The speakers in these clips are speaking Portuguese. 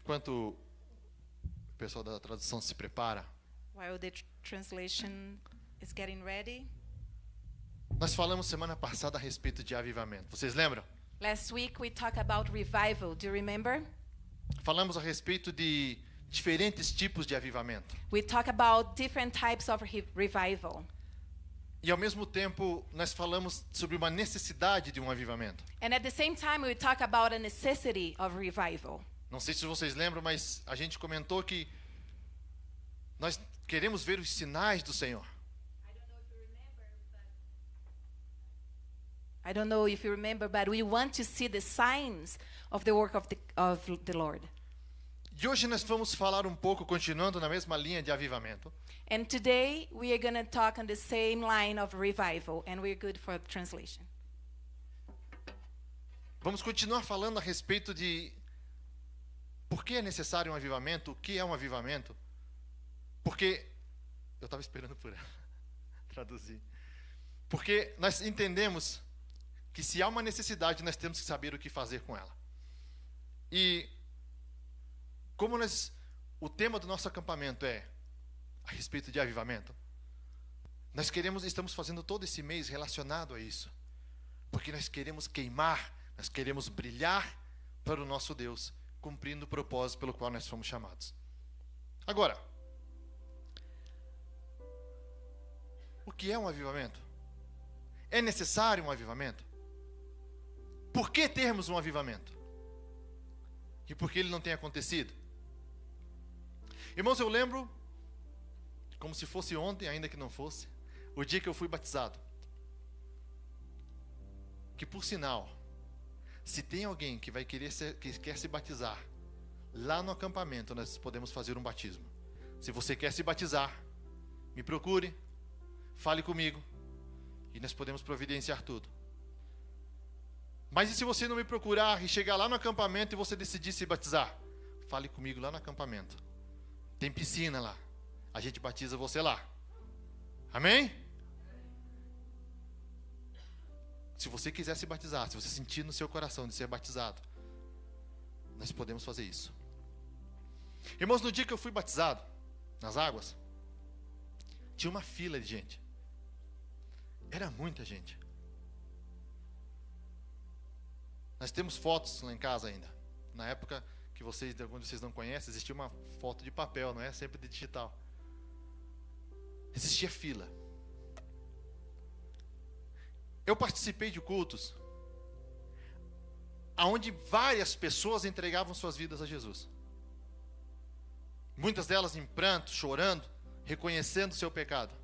Enquanto o pessoal da tradução se prepara, While the translation is getting ready, nós falamos semana passada a respeito de avivamento. Vocês lembram? last week we talked about revival. Do you remember? Falamos a respeito de diferentes tipos de avivamento. We talked about different types of revival. E ao mesmo tempo, nós falamos sobre uma necessidade de um avivamento. And at the same time, we talk about a necessity of revival. Não sei se vocês lembram, mas a gente comentou que nós queremos ver os sinais do Senhor. I don't know if you remember, but we want to see the signs of the work of the Lord. E hoje nós vamos falar um pouco, continuando na mesma linha de avivamento, And today, we are going to talk on the same line of revival, and we're good for translation. vamos continuar falando a respeito de por que é necessário um avivamento, o que é um avivamento. Porque, eu estava esperando por ela traduzir. Porque nós entendemos que se há uma necessidade, nós temos que saber o que fazer com ela. E como o tema do nosso acampamento é a respeito de avivamento, estamos fazendo todo esse mês relacionado a isso. Porque nós queremos queimar, nós queremos brilhar para o nosso Deus, cumprindo o propósito pelo qual nós fomos chamados. Agora, o que é um avivamento? É necessário um avivamento? Por que termos um avivamento? E por que ele não tem acontecido? Irmãos, eu lembro, como se fosse ontem, ainda que não fosse, o dia que eu fui batizado. Que por sinal, se tem alguém que que quer se batizar, lá no acampamento nós podemos fazer um batismo. Se você quer se batizar, me procure, fale comigo, e nós podemos providenciar tudo. Mas e se você não me procurar e chegar lá no acampamento e você decidir se batizar? Fale comigo lá no acampamento. Tem piscina lá. A gente batiza você lá. Amém? Se você quiser se batizar, se você sentir no seu coração de ser batizado, nós podemos fazer isso. Irmãos, no dia que eu fui batizado, nas águas, tinha uma fila de gente. Era muita gente. Nós temos fotos lá em casa ainda. Na época que alguns de vocês não conhecem, existia uma foto de papel, não é sempre de digital. Existia fila. Eu participei de cultos onde várias pessoas entregavam suas vidas a Jesus. Muitas delas em pranto, chorando, reconhecendo o seu pecado.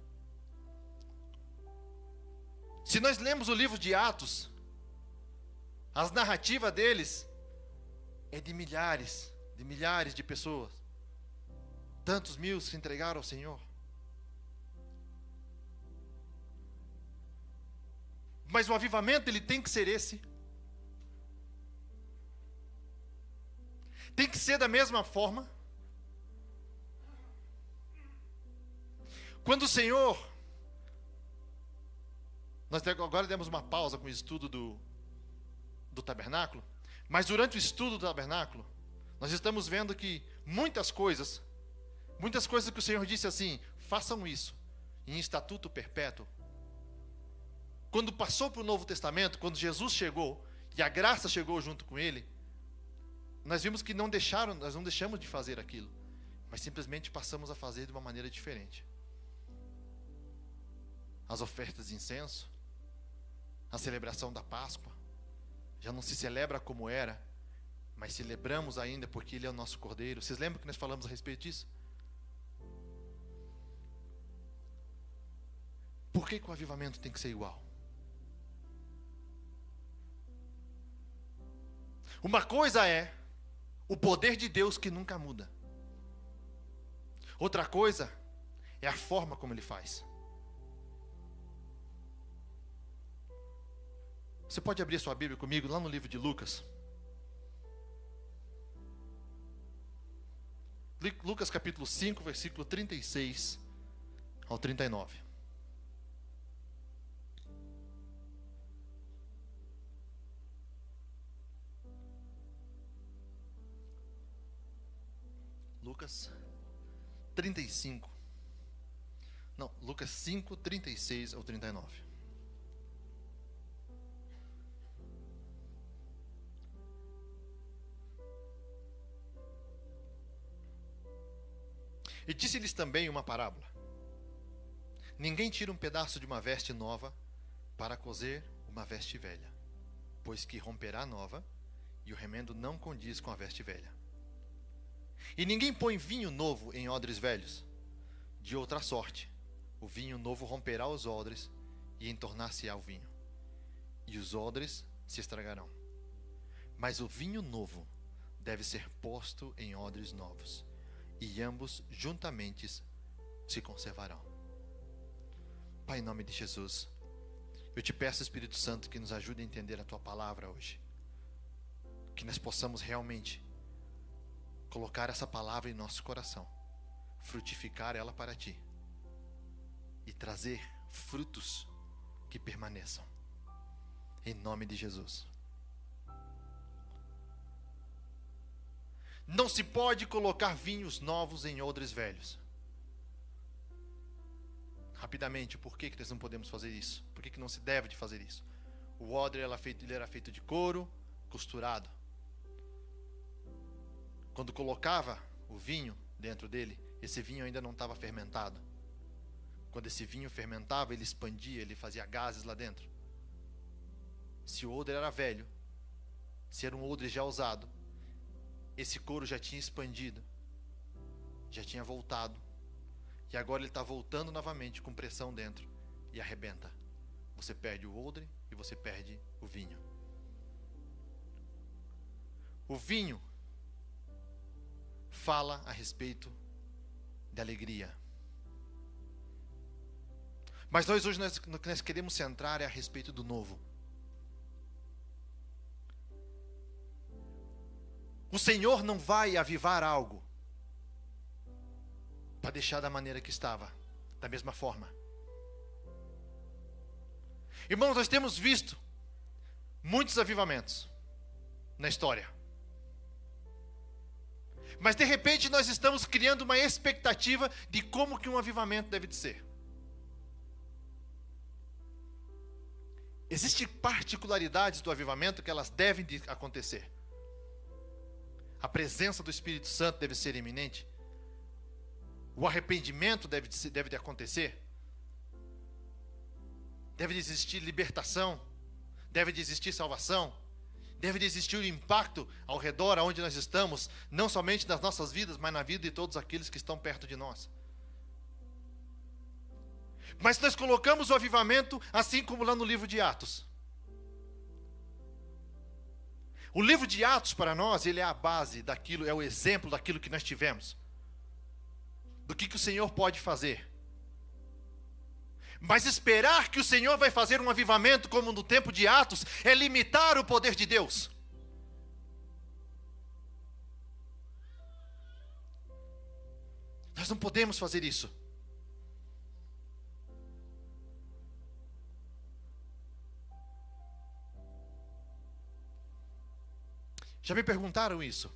Se nós lemos o livro de Atos, as narrativas deles é de milhares de pessoas. Tantos mil se entregaram ao Senhor. Mas o avivamento, ele tem que ser esse. Tem que ser da mesma forma. Quando o Senhor... Nós agora demos uma pausa com o estudo do tabernáculo. Mas durante o estudo do tabernáculo, nós estamos vendo que muitas coisas que o Senhor disse assim, façam isso, em estatuto perpétuo. Quando passou para o Novo Testamento, quando Jesus chegou, e a graça chegou junto com ele, nós vimos que nós não deixamos de fazer aquilo, mas simplesmente passamos a fazer de uma maneira diferente. As ofertas de incenso, a celebração da Páscoa, já não se celebra como era, mas celebramos ainda porque Ele é o nosso Cordeiro. Vocês lembram que nós falamos a respeito disso? Por que o avivamento tem que ser igual? Uma coisa é o poder de Deus que nunca muda. Outra coisa é a forma como Ele faz. Você pode abrir sua Bíblia comigo lá no livro de Lucas. Lucas capítulo 5, versículo 36 ao 39. Lucas 35. Não, Lucas 5, 36 ao 39. E disse-lhes também uma parábola. Ninguém tira um pedaço de uma veste nova para coser uma veste velha, pois que romperá a nova, e o remendo não condiz com a veste velha. E ninguém põe vinho novo em odres velhos. De outra sorte, o vinho novo romperá os odres, e entornar-se-á o vinho, e os odres se estragarão. Mas o vinho novo deve ser posto em odres novos, e ambos juntamente se conservarão. Pai, em nome de Jesus, eu te peço, Espírito Santo, que nos ajude a entender a tua palavra hoje. Que nós possamos realmente colocar essa palavra em nosso coração, frutificar ela para ti e trazer frutos que permaneçam. Em nome de Jesus. Não se pode colocar vinhos novos em odres velhos. Rapidamente, por que nós não podemos fazer isso? Por que não se deve de fazer isso? O odre ele era feito de couro costurado. Quando colocava o vinho dentro dele, esse vinho ainda não estava fermentado. Quando esse vinho fermentava, ele expandia, ele fazia gases lá dentro. Se o odre era velho, se era um odre já usado, esse couro já tinha expandido, já tinha voltado, e agora ele está voltando novamente com pressão dentro e arrebenta. Você perde o odre e você perde o vinho. O vinho fala a respeito de alegria. Mas hoje no que nós queremos centrar é a respeito do novo. O Senhor não vai avivar algo para deixar da maneira que estava, da mesma forma. Irmãos, nós temos visto muitos avivamentos na história. Mas de repente nós estamos criando uma expectativa de como que um avivamento deve de ser. Existem particularidades do avivamento que elas devem de acontecer. A presença do Espírito Santo deve ser iminente. O arrependimento deve de acontecer. Deve de existir libertação. Deve de existir salvação. Deve de existir o impacto ao redor aonde nós estamos, não somente nas nossas vidas, mas na vida de todos aqueles que estão perto de nós. Mas nós colocamos o avivamento assim como lá no livro de Atos. O livro de Atos para nós, ele é a base daquilo, é o exemplo daquilo que nós tivemos. Do que o Senhor pode fazer. Mas esperar que o Senhor vai fazer um avivamento como no tempo de Atos, é limitar o poder de Deus. Nós não podemos fazer isso. Já me perguntaram isso?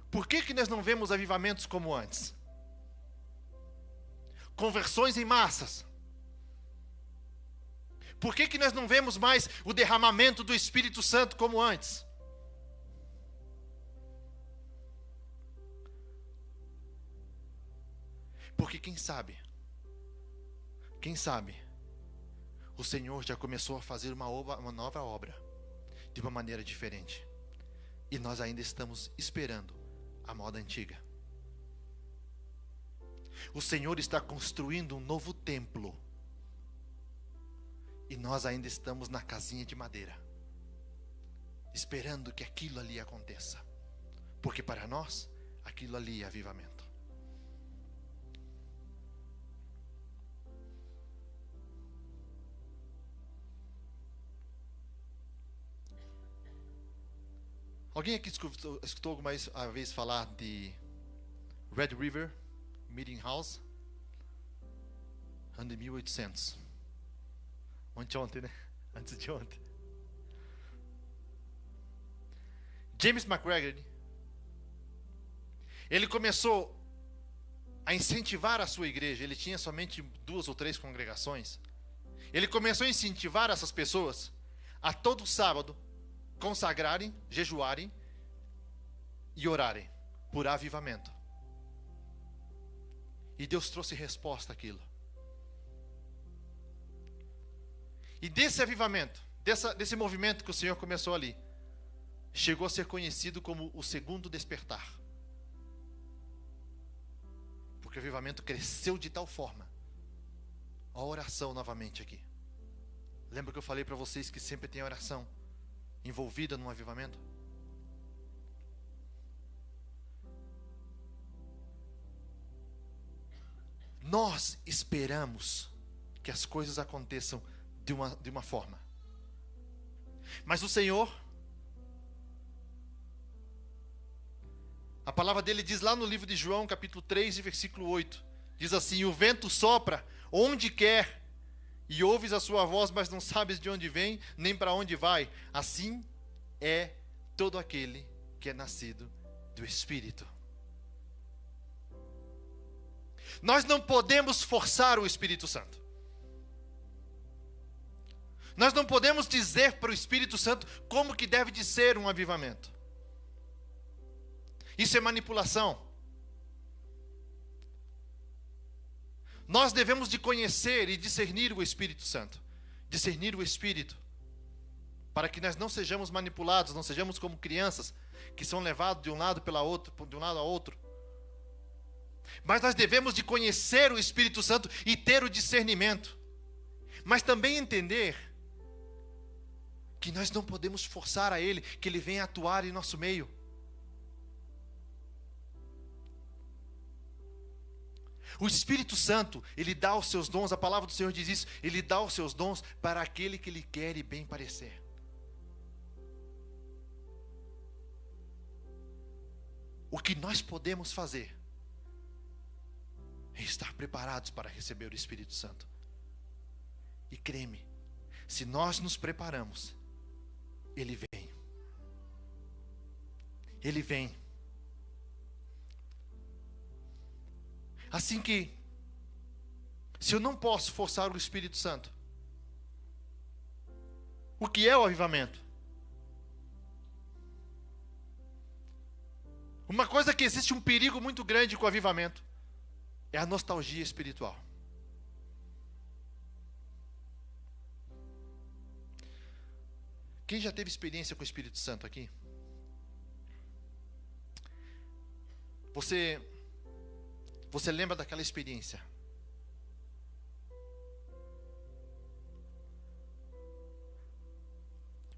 Por que nós não vemos avivamentos como antes? Conversões em massas. Por que nós não vemos mais o derramamento do Espírito Santo como antes? Porque quem sabe, o Senhor já começou a fazer uma nova obra, de uma maneira diferente. E nós ainda estamos esperando a moda antiga. O Senhor está construindo um novo templo. E nós ainda estamos na casinha de madeira, esperando que aquilo ali aconteça. Porque para nós, aquilo ali é avivamento. Alguém aqui escutou alguma vez falar de Red River Meeting House? Ano de 1800. Ontem, né? Antes de ontem. James McGregor, Ele começou a incentivar a sua igreja. Ele tinha somente 2 ou 3 congregações. Ele começou a incentivar essas pessoas a todo sábado consagrarem, jejuarem e orarem por avivamento. E Deus trouxe resposta àquilo. E desse avivamento, desse movimento que o Senhor começou ali, chegou a ser conhecido como o segundo despertar. Porque o avivamento cresceu de tal forma. A oração novamente aqui. Lembra que eu falei para vocês que sempre tem a oração envolvida num avivamento? Nós esperamos que as coisas aconteçam de uma forma. Mas o Senhor, a palavra dele diz lá no livro de João, capítulo 3, versículo 8. Diz assim: o vento sopra onde quer, e ouves a sua voz, mas não sabes de onde vem, nem para onde vai. Assim é todo aquele que é nascido do Espírito. Nós não podemos forçar o Espírito Santo. Nós não podemos dizer para o Espírito Santo como que deve de ser um avivamento. Isso é manipulação. Nós devemos de conhecer e discernir o Espírito Santo. Discernir o Espírito. Para que nós não sejamos manipulados, não sejamos como crianças que são levados de um lado a outro. Mas nós devemos de conhecer o Espírito Santo e ter o discernimento. Mas também entender que nós não podemos forçar a Ele, que Ele venha atuar em nosso meio. O Espírito Santo, Ele dá os seus dons, a palavra do Senhor diz isso, Ele dá os seus dons para aquele que Ele quer e bem parecer. O que nós podemos fazer é estar preparados para receber o Espírito Santo. E crê-me, se nós nos preparamos, Ele vem. Ele vem. Assim que, se eu não posso forçar o Espírito Santo, o que é o avivamento? Uma coisa que existe um perigo muito grande com o avivamento é a nostalgia espiritual. Quem já teve experiência com o Espírito Santo aqui? Você lembra daquela experiência?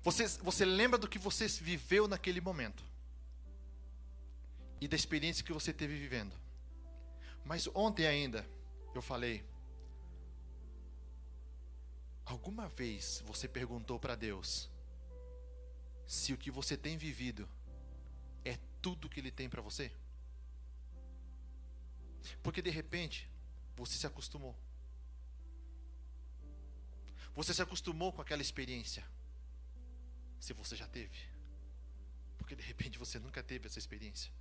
Você lembra do que você viveu naquele momento? E da experiência que você teve vivendo? Mas ontem ainda, eu falei, alguma vez você perguntou para Deus se o que você tem vivido é tudo que Ele tem para você? Porque de repente, você se acostumou. Você se acostumou com aquela experiência. Se você já teve. Porque de repente você nunca teve essa experiência.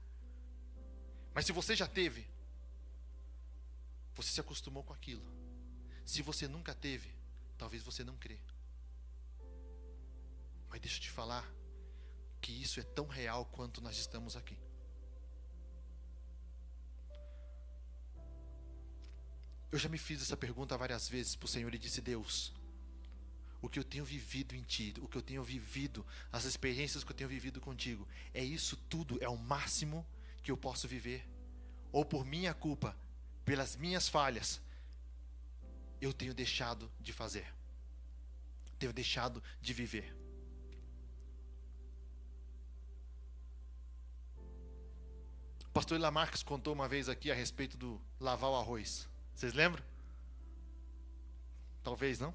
Mas se você já teve, você se acostumou com aquilo. Se você nunca teve, talvez você não crê. Mas deixa eu te falar que isso é tão real quanto nós estamos aqui. Eu já me fiz essa pergunta várias vezes para o Senhor e disse: Deus, o que eu tenho vivido em Ti, o que eu tenho vivido, as experiências que eu tenho vivido contigo, é isso tudo, é o máximo que eu posso viver? Ou por minha culpa, pelas minhas falhas, eu tenho deixado de fazer, tenho deixado de viver? O pastor Ila Marques contou uma vez aqui a respeito do lavar o arroz. Vocês lembram? Talvez não.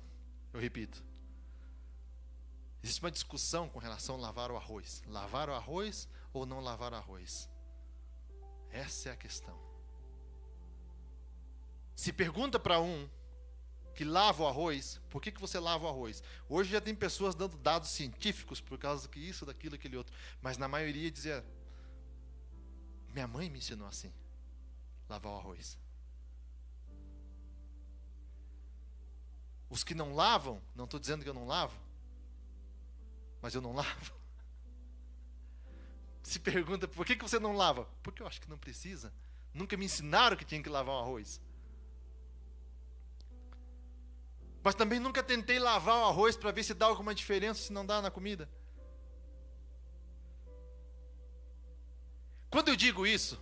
Eu repito. Existe uma discussão com relação a lavar o arroz. Lavar o arroz ou não lavar o arroz? Essa é a questão. Se pergunta para um que lava o arroz, por que você lava o arroz? Hoje já tem pessoas dando dados científicos por causa que isso, daquilo, aquele outro. Mas na maioria dizia, Minha mãe me ensinou assim, lavar o arroz. Os que não lavam, não estou dizendo que eu não lavo, mas eu não lavo. Se pergunta, por que você não lava? Porque eu acho que não precisa. Nunca me ensinaram que tinha que lavar um arroz. Mas também nunca tentei lavar o arroz para ver se dá alguma diferença, se não dá na comida. Quando eu digo isso,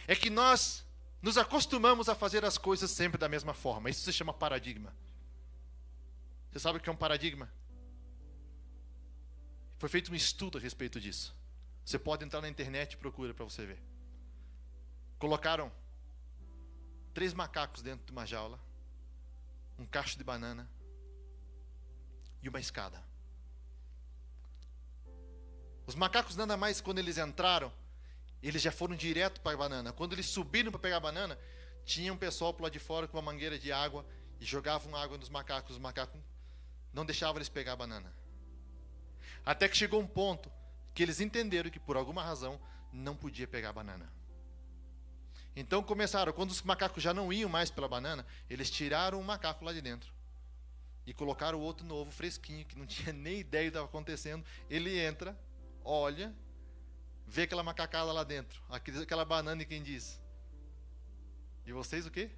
é que nós nos acostumamos a fazer as coisas sempre da mesma forma. Isso se chama paradigma. Você sabe o que é um paradigma? Foi feito um estudo a respeito disso. Você pode entrar na internet e procura para você ver. Colocaram 3 macacos dentro de uma jaula, um cacho de banana e uma escada. Os macacos, nada mais, quando eles entraram, eles já foram direto para a banana. Quando eles subiram para pegar a banana, tinha um pessoal por lá de fora com uma mangueira de água e jogavam água nos macacos. Os macacos não deixavam eles pegar a banana. Até que chegou um ponto que eles entenderam que por alguma razão não podia pegar a banana. Então começaram, quando os macacos já não iam mais pela banana, eles tiraram um macaco lá de dentro e colocaram o outro novo, fresquinho, que não tinha nem ideia do que estava acontecendo. Ele entra, olha, vê aquela macacada lá dentro, aquela banana, e quem diz? E vocês o quê?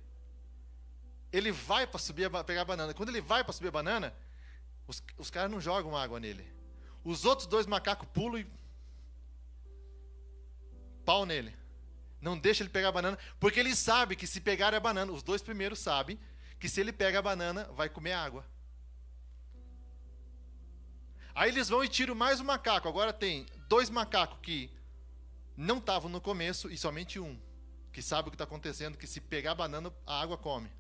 Ele vai para subir, pegar a banana. Quando ele vai para subir a banana, os caras não jogam água nele. Os outros 2 macacos pulam e pau nele. Não deixa ele pegar a banana, porque ele sabe que se pegar a banana, os 2 primeiros sabem que se ele pega a banana, vai comer água. Aí eles vão e tiram mais um macaco. Agora tem 2 macacos que não estavam no começo e somente um que sabe o que está acontecendo, que se pegar a banana, a água come.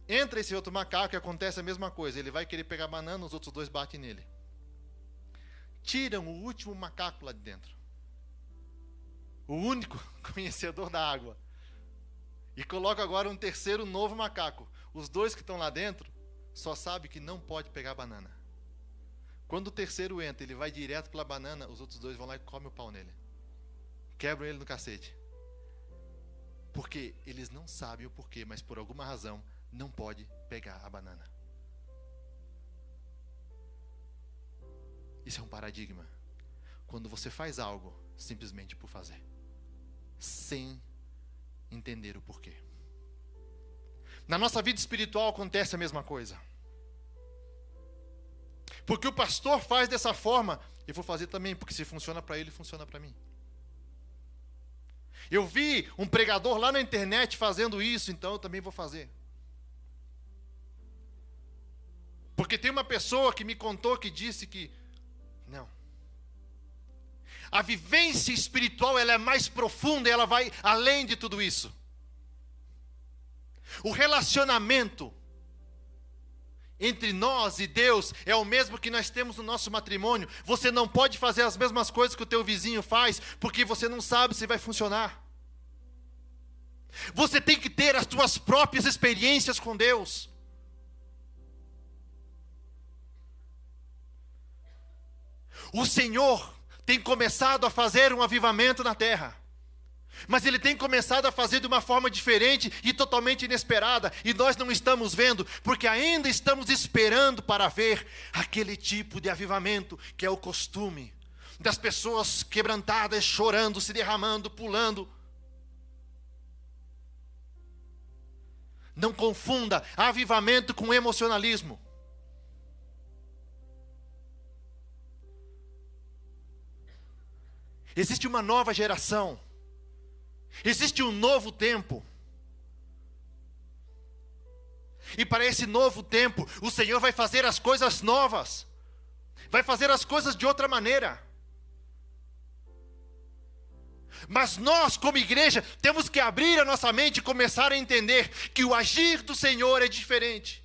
Entra esse outro macaco e acontece a mesma coisa. Ele vai querer pegar a banana, os outros 2 batem nele. Tiram o último macaco lá de dentro, o único conhecedor da água, e colocam agora um terceiro novo macaco. Os 2 que estão lá dentro só sabem que não pode pegar a banana. Quando o terceiro entra, ele vai direto pela banana, os outros 2 vão lá e comem o pau nele. Quebram ele no cacete. Porque eles não sabem o porquê, mas por alguma razão não pode pegar a banana. Isso é um paradigma. Quando você faz algo simplesmente por fazer, sem entender o porquê. Na nossa vida espiritual acontece a mesma coisa. Porque o pastor faz dessa forma, eu vou fazer também, porque se funciona para ele, funciona para mim. Eu vi um pregador lá na internet fazendo isso, então eu também vou fazer. Porque tem uma pessoa que me contou, que disse que não. A vivência espiritual, ela é mais profunda, ela vai além de tudo isso. O relacionamento entre nós e Deus é o mesmo que nós temos no nosso matrimônio. Você não pode fazer as mesmas coisas que o teu vizinho faz, porque você não sabe se vai funcionar. Você tem que ter as suas próprias experiências com Deus. O Senhor tem começado a fazer um avivamento na terra, mas Ele tem começado a fazer de uma forma diferente e totalmente inesperada, e nós não estamos vendo, porque ainda estamos esperando para ver aquele tipo de avivamento que é o costume das pessoas quebrantadas, chorando, se derramando, pulando. Não confunda avivamento com emocionalismo. Existe uma nova geração. Existe um novo tempo. E para esse novo tempo, o Senhor vai fazer as coisas novas. Vai fazer as coisas de outra maneira. Mas nós, como igreja, temos que abrir a nossa mente e começar a entender que o agir do Senhor é diferente.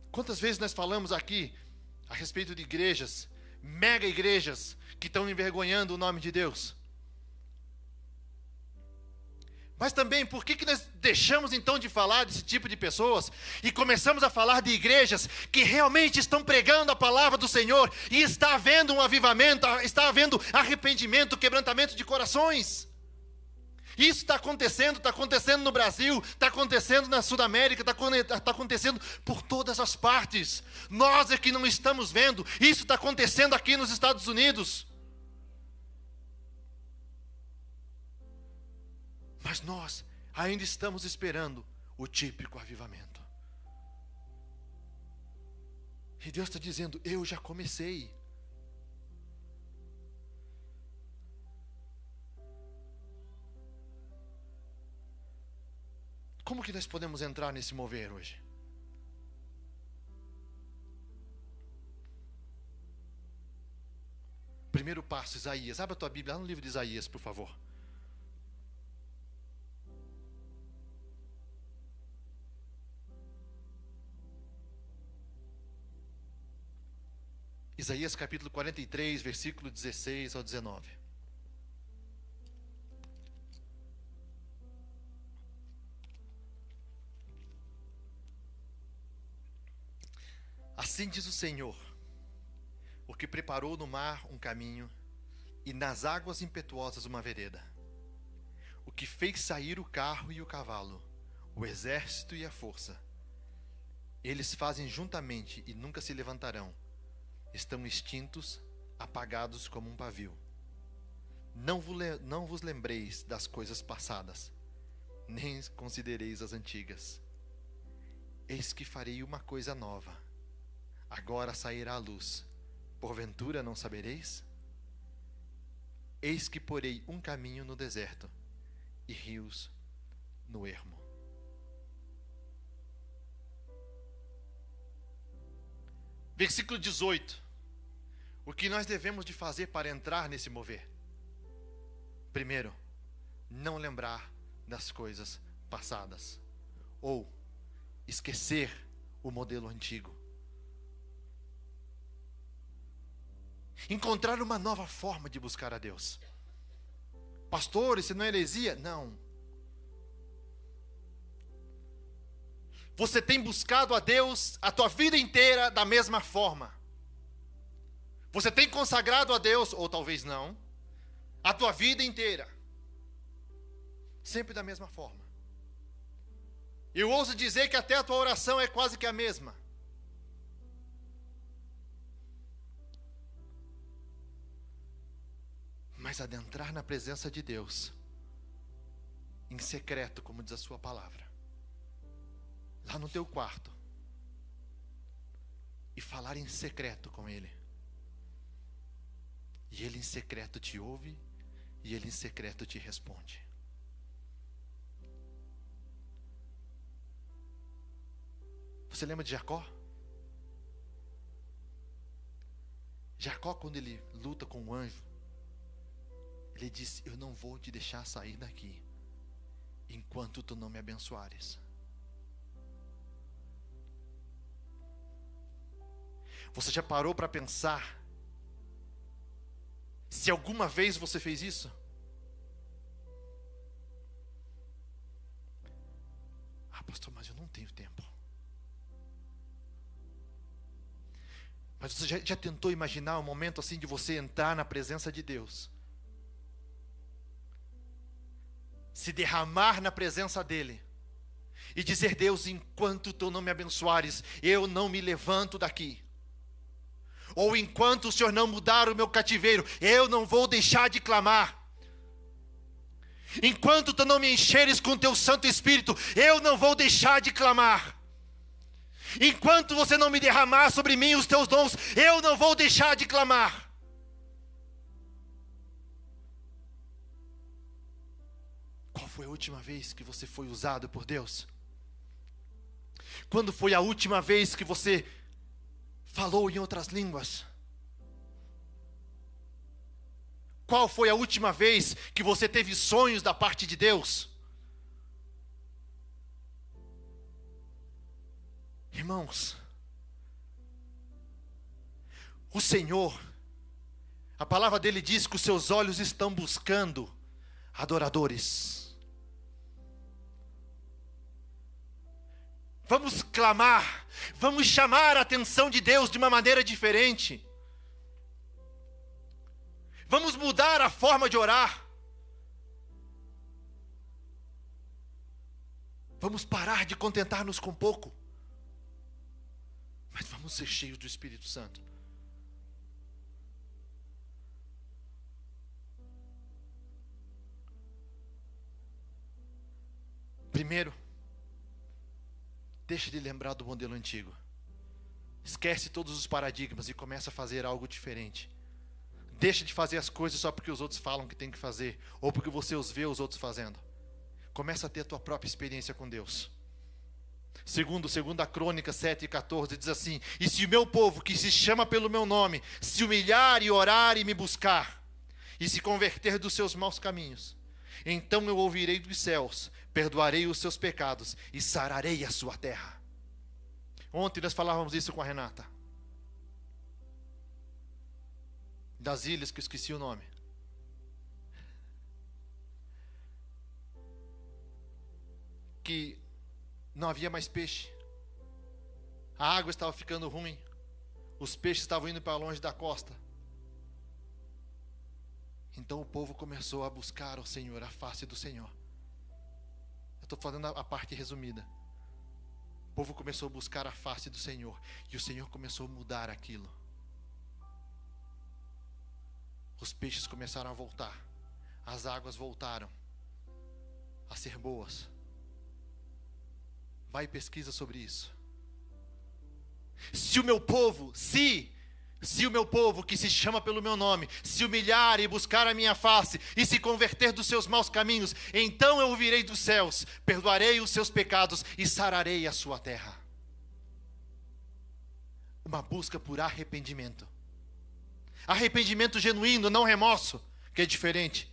Quantas vezes nós falamos aqui a respeito de igrejas, mega igrejas, que estão envergonhando o nome de Deus? Mas também, por que nós deixamos então de falar desse tipo de pessoas e começamos a falar de igrejas que realmente estão pregando a palavra do Senhor e está havendo um avivamento, está havendo arrependimento, quebrantamento de corações? Isso está acontecendo no Brasil, está acontecendo na Sudamérica, está acontecendo por todas as partes. Nós é que não estamos vendo, isso está acontecendo aqui nos Estados Unidos. Mas nós ainda estamos esperando o típico avivamento. E Deus está dizendo, eu já comecei. Como que nós podemos entrar nesse mover hoje? Primeiro passo, Isaías. Abra a tua Bíblia lá no livro de Isaías, por favor. Isaías capítulo 43, versículo 16 ao 19. Assim diz o Senhor, o que preparou no mar um caminho e nas águas impetuosas uma vereda, o que fez sair o carro e o cavalo, o exército e a força. Eles fazem juntamente e nunca se levantarão, estão extintos, apagados como um pavio. Não vos lembreis das coisas passadas, nem considereis as antigas. Eis que farei uma coisa nova, agora sairá a luz, porventura não sabereis? Eis que porei um caminho no deserto, e rios no ermo. Versículo 18. O que nós devemos de fazer para entrar nesse mover? Primeiro, não lembrar das coisas passadas. Ou esquecer o modelo antigo. Encontrar uma nova forma de buscar a Deus. Pastor, isso não é heresia? Não. Você tem buscado a Deus a tua vida inteira da mesma forma. Você tem consagrado a Deus, ou talvez não, a tua vida inteira. Sempre da mesma forma. Eu ouso dizer que até a tua oração é quase que a mesma. Mas adentrar na presença de Deus, em secreto, como diz a sua palavra, lá no teu quarto, e falar em secreto com Ele. E Ele em secreto te ouve, e Ele em secreto te responde. Você lembra de Jacó? Jacó, quando ele luta com o anjo, ele disse, eu não vou te deixar sair daqui, enquanto tu não me abençoares. Você já parou para pensar se alguma vez você fez isso? Ah, pastor, mas eu não tenho tempo. Mas você já tentou imaginar um momento assim de você entrar na presença de Deus, se derramar na presença dEle e dizer, Deus, enquanto tu não me abençoares, eu não me levanto daqui. Ou enquanto o Senhor não mudar o meu cativeiro, eu não vou deixar de clamar. Enquanto tu não me encheres com teu Santo Espírito, eu não vou deixar de clamar. Enquanto você não me derramar sobre mim os teus dons, eu não vou deixar de clamar. Qual foi a última vez que você foi usado por Deus? Quando foi a última vez que você falou em outras línguas? Qual foi a última vez que você teve sonhos da parte de Deus? Irmãos, o Senhor, a palavra dele diz que os seus olhos estão buscando adoradores. Vamos clamar, vamos chamar a atenção de Deus de uma maneira diferente. Vamos mudar a forma de orar. Vamos parar de contentar-nos com pouco. Mas vamos ser cheios do Espírito Santo. Primeiro, deixe de lembrar do modelo antigo. Esquece todos os paradigmas e começa a fazer algo diferente. Deixe de fazer as coisas só porque os outros falam que tem que fazer, ou porque você os vê os outros fazendo. Começa a ter a tua própria experiência com Deus. Segunda Crônicas 7:14 diz assim: e se o meu povo, que se chama pelo meu nome, se humilhar e orar e me buscar, e se converter dos seus maus caminhos, então eu ouvirei dos céus, perdoarei os seus pecados e sararei a sua terra. Ontem nós falávamos isso com a Renata, das ilhas que eu esqueci o nome. Que não havia mais peixe, a água estava ficando ruim, os peixes estavam indo para longe da costa. Então o povo começou a buscar o Senhor, a face do Senhor. Eu estou falando a parte resumida. O povo começou a buscar a face do Senhor, e o Senhor começou a mudar aquilo. Os peixes começaram a voltar, as águas voltaram a ser boas. Vai e pesquisa sobre isso. Se o meu povo, se o meu povo que se chama pelo meu nome, se humilhar e buscar a minha face, e se converter dos seus maus caminhos, então eu ouvirei dos céus, perdoarei os seus pecados e sararei a sua terra. Uma busca por arrependimento. Arrependimento genuíno, não remorso, que é diferente.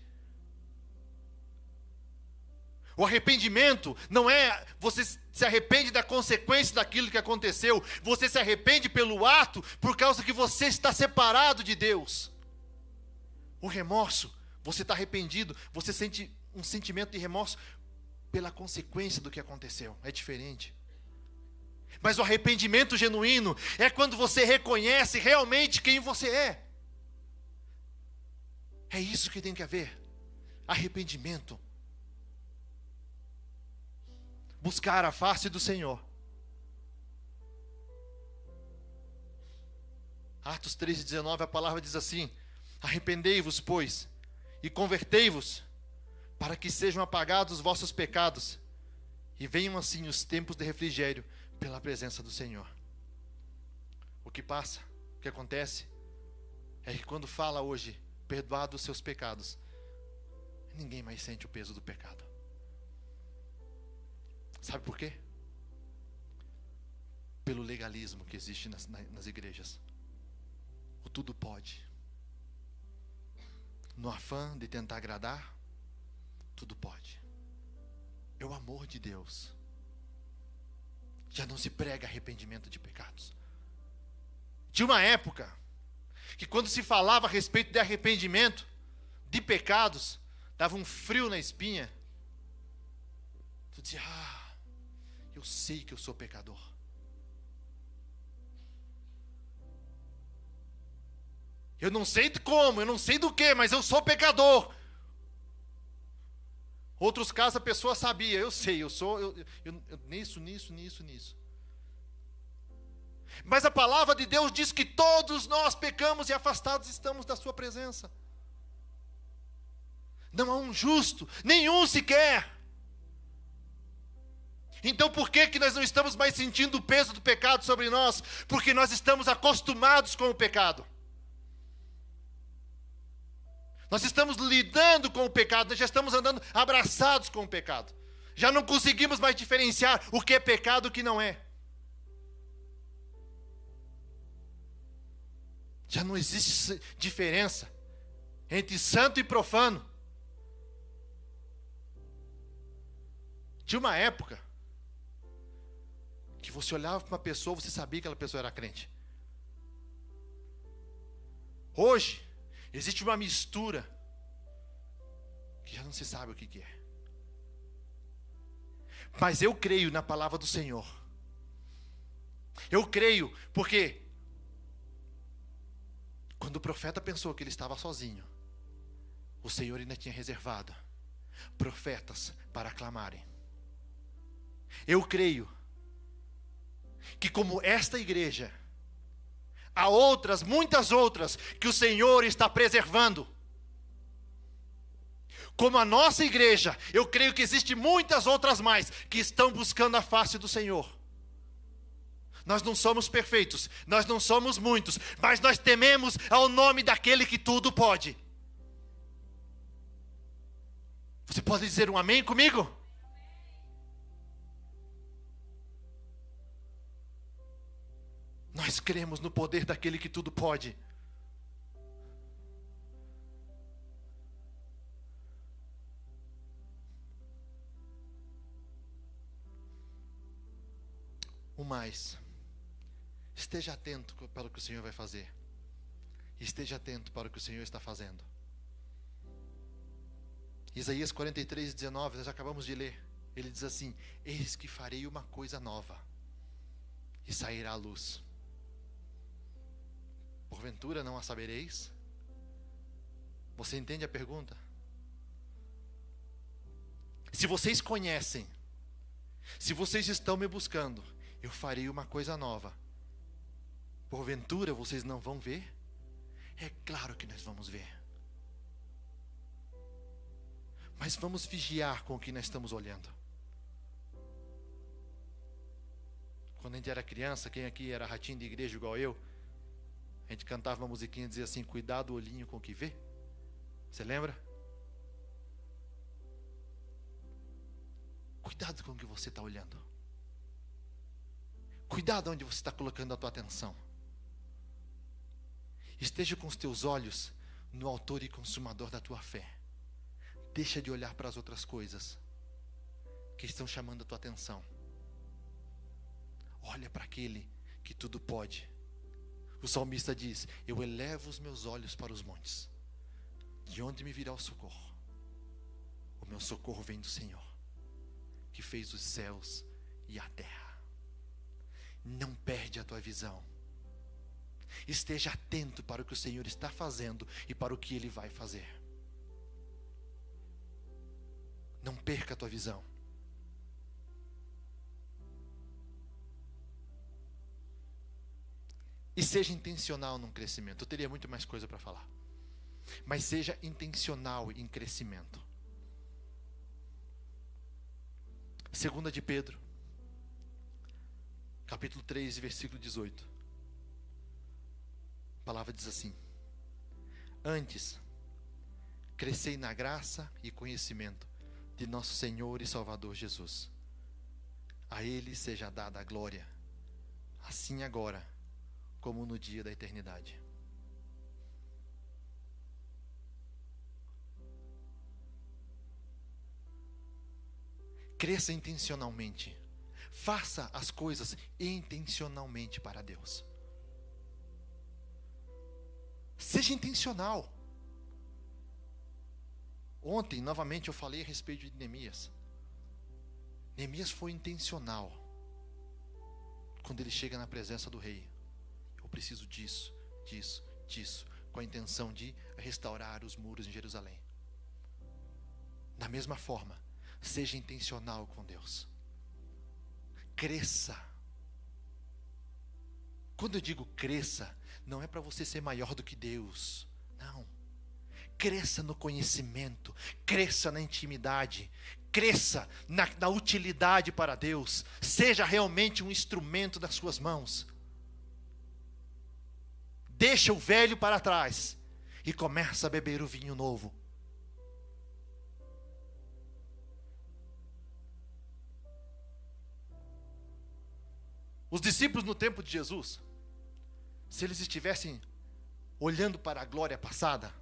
O arrependimento não é você se arrepende da consequência daquilo que aconteceu. Você se arrepende pelo ato por causa que você está separado de Deus. O remorso, você está arrependido, você sente um sentimento de remorso pela consequência do que aconteceu. É diferente. Mas o arrependimento genuíno é quando você reconhece realmente quem você é. É isso que tem que haver. Arrependimento. Buscar a face do Senhor. Atos 3:19, a palavra diz assim: arrependei-vos, pois, e convertei-vos, para que sejam apagados os vossos pecados, e venham assim os tempos de refrigério pela presença do Senhor. O que passa, o que acontece, é que quando fala hoje, perdoados os seus pecados, ninguém mais sente o peso do pecado. Sabe por quê? Pelo legalismo que existe nas igrejas. O tudo pode. No afã de tentar agradar, tudo pode. É o amor de Deus. Já não se prega arrependimento de pecados. Tinha uma época que quando se falava a respeito de arrependimento de pecados, dava um frio na espinha. Tu dizia: eu sei que eu sou pecador. Eu não sei como, eu não sei do que, mas eu sou pecador. Outros casos a pessoa sabia: eu sei, eu sou nisso. Mas a palavra de Deus diz que todos nós pecamos e afastados estamos da sua presença. Não há um justo, nenhum sequer. Então por que nós não estamos mais sentindo o peso do pecado sobre nós? Porque nós estamos acostumados com o pecado. Nós estamos lidando com o pecado, nós já estamos andando abraçados com o pecado. Já não conseguimos mais diferenciar o que é pecado e o que não é. Já não existe diferença entre santo e profano. Tinha uma época que você olhava para uma pessoa, você sabia que aquela pessoa era crente. Hoje, existe uma mistura que já não se sabe o que é. Mas eu creio na palavra do Senhor, Eu creio, porque quando o profeta pensou que ele estava sozinho, o Senhor ainda tinha reservado profetas para clamarem. Eu creio que como esta igreja, há outras, muitas outras, que o Senhor está preservando. Como a nossa igreja, eu creio que existem muitas outras mais, que estão buscando a face do Senhor. Nós não somos perfeitos, nós não somos muitos, mas nós tememos ao nome daquele que tudo pode. Você pode dizer um amém comigo? Nós cremos no poder daquele que tudo pode. O mais, esteja atento para o que o Senhor vai fazer. Esteja atento para o que o Senhor está fazendo. Isaías 43:19, nós acabamos de ler. Ele diz assim: eis que farei uma coisa nova, e sairá a luz. Porventura não a sabereis? Você entende a pergunta? Se vocês conhecem, se vocês estão me buscando, eu farei uma coisa nova. Porventura vocês não vão ver? É claro que nós vamos ver. Mas vamos vigiar com o que nós estamos olhando. Quando a gente era criança, quem aqui era ratinho de igreja igual eu, a gente cantava uma musiquinha e dizia assim: cuidado o olhinho com o que vê. Você lembra? Cuidado com o que você está olhando. Cuidado onde você está colocando a tua atenção. Esteja com os teus olhos no autor e consumador da tua fé. Deixa de olhar para as outras coisas que estão chamando a tua atenção. Olha para aquele que tudo pode. O salmista diz: eu elevo os meus olhos para os montes. De onde me virá o socorro? O meu socorro vem do Senhor, que fez os céus e a terra. Não perde a tua visão. Esteja atento para o que o Senhor está fazendo e para o que Ele vai fazer. Não perca a tua visão. E seja intencional num crescimento. Eu teria muito mais coisa para falar. Mas seja intencional em crescimento. 2 de Pedro, capítulo 3, versículo 18. A palavra diz assim: antes, crescei na graça e conhecimento de nosso Senhor e Salvador Jesus. A Ele seja dada a glória, assim agora, como no dia da eternidade. Cresça intencionalmente. Faça as coisas intencionalmente para Deus. Seja intencional. Ontem, novamente, eu falei a respeito de Neemias. Neemias foi intencional. Quando ele chega na presença do rei: eu preciso disso, disso, disso, com a intenção de restaurar os muros em Jerusalém. Da mesma forma, seja intencional com Deus. Cresça. Quando eu digo cresça, não é para você ser maior do que Deus. Não. Cresça no conhecimento. Cresça na intimidade. Cresça na utilidade para Deus. Seja realmente um instrumento das suas mãos. Deixa o velho para trás e começa a beber o vinho novo. Os discípulos no tempo de Jesus, se eles estivessem olhando para a glória passada,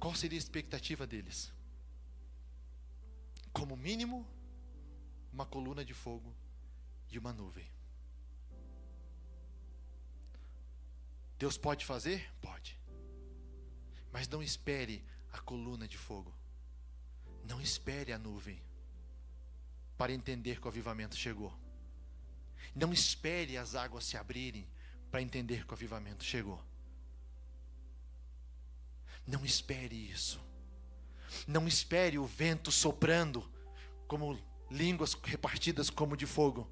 qual seria a expectativa deles? Como mínimo, uma coluna de fogo e uma nuvem. Deus pode fazer? Pode. Mas não espere a coluna de fogo. Não espere a nuvem para entender que o avivamento chegou. Não espere as águas se abrirem para entender que o avivamento chegou. Não espere isso. Não espere o vento soprando como línguas repartidas como de fogo.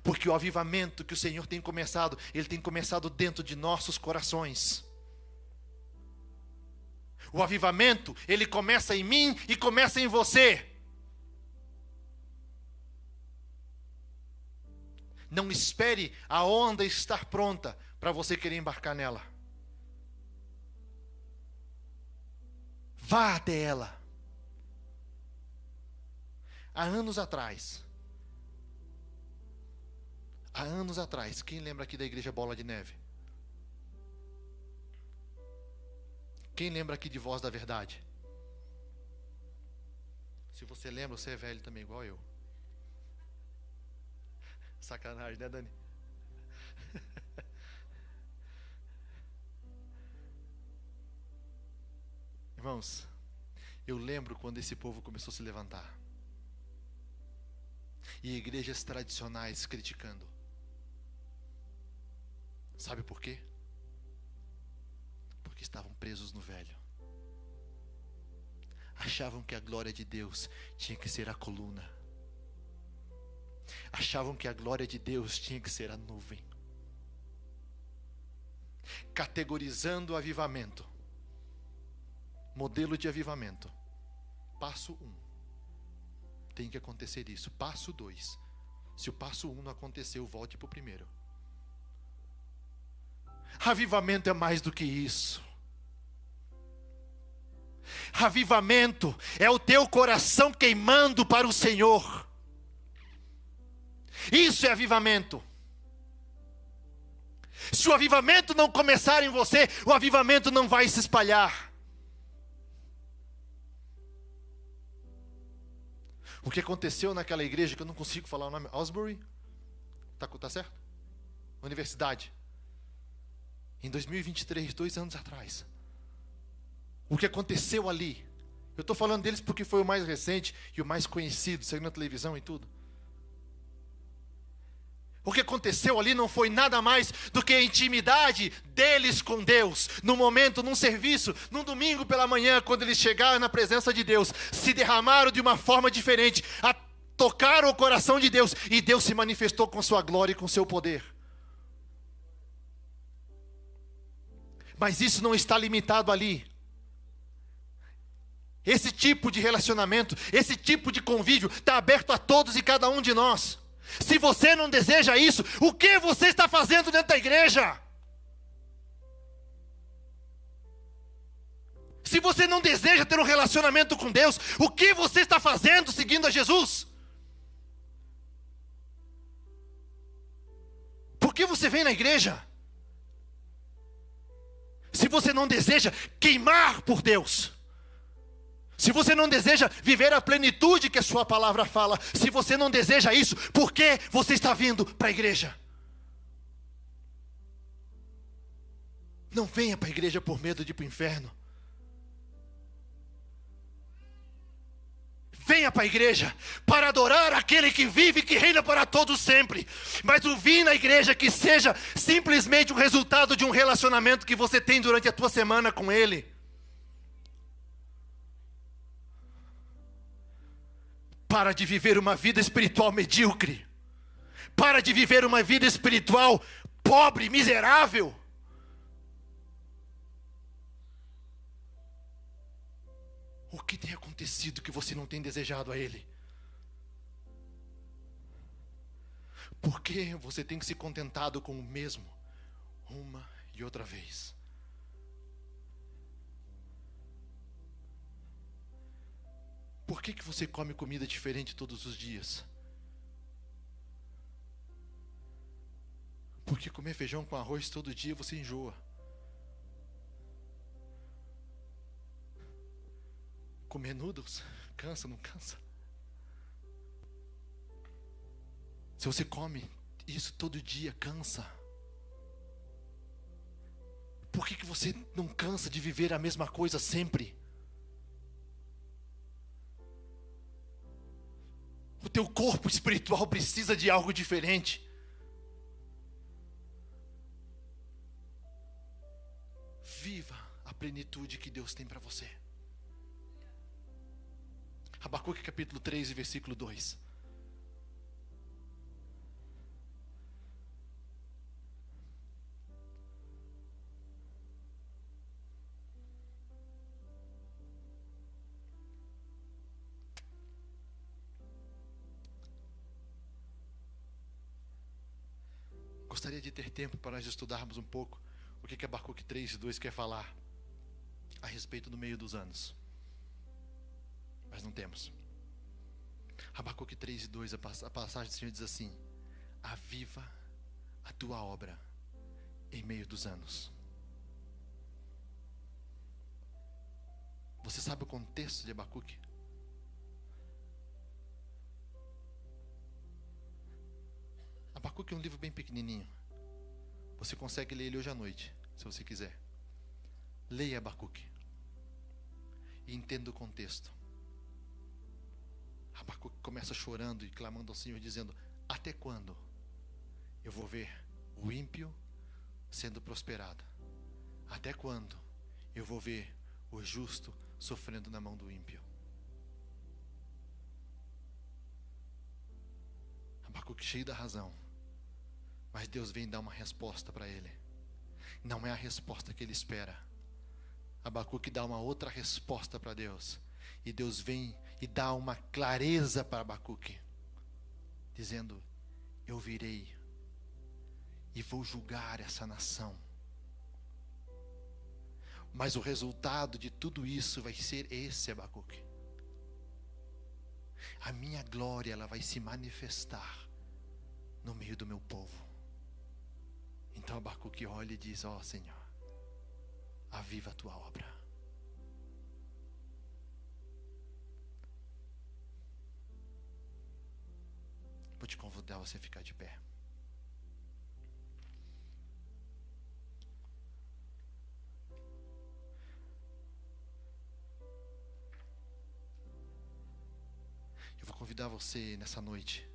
Porque o avivamento que o Senhor tem começado, Ele tem começado dentro de nossos corações. O avivamento, ele começa em mim e começa em você. Não espere a onda estar pronta para você querer embarcar nela. Vá até ela. Há anos atrás, quem lembra aqui da igreja Bola de Neve? Quem lembra aqui de Voz da Verdade? Se você lembra, você é velho também, igual eu. Sacanagem, né, Dani? Irmãos, eu lembro quando esse povo começou a se levantar. E igrejas tradicionais criticando. Sabe por quê? Porque estavam presos no velho. Achavam que a glória de Deus tinha que ser a coluna. Achavam que a glória de Deus tinha que ser a nuvem. Categorizando o avivamento. Modelo de avivamento. Passo 1. Tem que acontecer isso. Passo 2. Se o passo 1 não aconteceu, volte para o primeiro. Avivamento é mais do que isso. Avivamento é o teu coração queimando para o Senhor. Isso é avivamento. Se o avivamento não começar em você, o avivamento não vai se espalhar. O que aconteceu naquela igreja, que eu não consigo falar o nome, Osbury? Tá certo? Universidade. Em 2023, 2 anos atrás. O que aconteceu ali? Eu estou falando deles porque foi o mais recente e o mais conhecido, saiu na televisão e tudo. O que aconteceu ali não foi nada mais do que a intimidade deles com Deus. No momento, num serviço, num domingo pela manhã, quando eles chegaram na presença de Deus, se derramaram de uma forma diferente, tocaram o coração de Deus, e Deus se manifestou com sua glória e com seu poder. Mas isso não está limitado ali. Esse tipo de relacionamento, esse tipo de convívio está aberto a todos e cada um de nós. Se você não deseja isso, o que você está fazendo dentro da igreja? Se você não deseja ter um relacionamento com Deus, o que você está fazendo seguindo a Jesus? Por que você vem na igreja? Se você não deseja queimar por Deus, se você não deseja viver a plenitude que a sua palavra fala, se você não deseja isso, por que você está vindo para a igreja? Não venha para a igreja por medo de ir para o inferno. Venha para a igreja para adorar aquele que vive e que reina para todos sempre. Mas o vir na igreja que seja simplesmente o resultado de um relacionamento que você tem durante a tua semana com Ele. Para de viver uma vida espiritual medíocre. Para de viver uma vida espiritual pobre, miserável. O que tem acontecido que você não tem desejado a Ele? Por que você tem se contentado com o mesmo, uma e outra vez? Por que você come comida diferente todos os dias? Porque comer feijão com arroz todo dia você enjoa. Comer noodles, cansa, não cansa? Se você come isso todo dia, cansa. Por que você não cansa de viver a mesma coisa sempre? O teu corpo espiritual precisa de algo diferente. viva a plenitude que Deus tem para você. Abacuque capítulo 3 e versículo 2. Gostaria de ter tempo para nós estudarmos um pouco o que Abacuque 3 e 2 quer falar a respeito do meio dos anos. Mas não temos. Abacuque 3 e 2, a passagem do Senhor diz assim: aviva a tua obra em meio dos anos. Você sabe o contexto de Abacuque? Abacuque é um livro bem pequenininho. Você consegue ler ele hoje à noite, se você quiser. Leia Abacuque e entenda o contexto. Abacuque começa chorando e clamando ao Senhor, dizendo: até quando eu vou ver o ímpio sendo prosperado? Até quando eu vou ver o justo sofrendo na mão do ímpio? Abacuque cheio da razão, mas Deus vem dar uma resposta para ele. Não é a resposta que ele espera. Abacuque dá uma outra resposta para Deus. E Deus vem e dá uma clareza para Abacuque, dizendo: eu virei e vou julgar essa nação. Mas o resultado de tudo isso vai ser esse, Abacuque. A minha glória, ela vai se manifestar no meio do meu povo. Então Abacuque olha e diz: ó Senhor, aviva a tua obra. Vou te convidar a você ficar de pé. Eu vou convidar você nessa noite,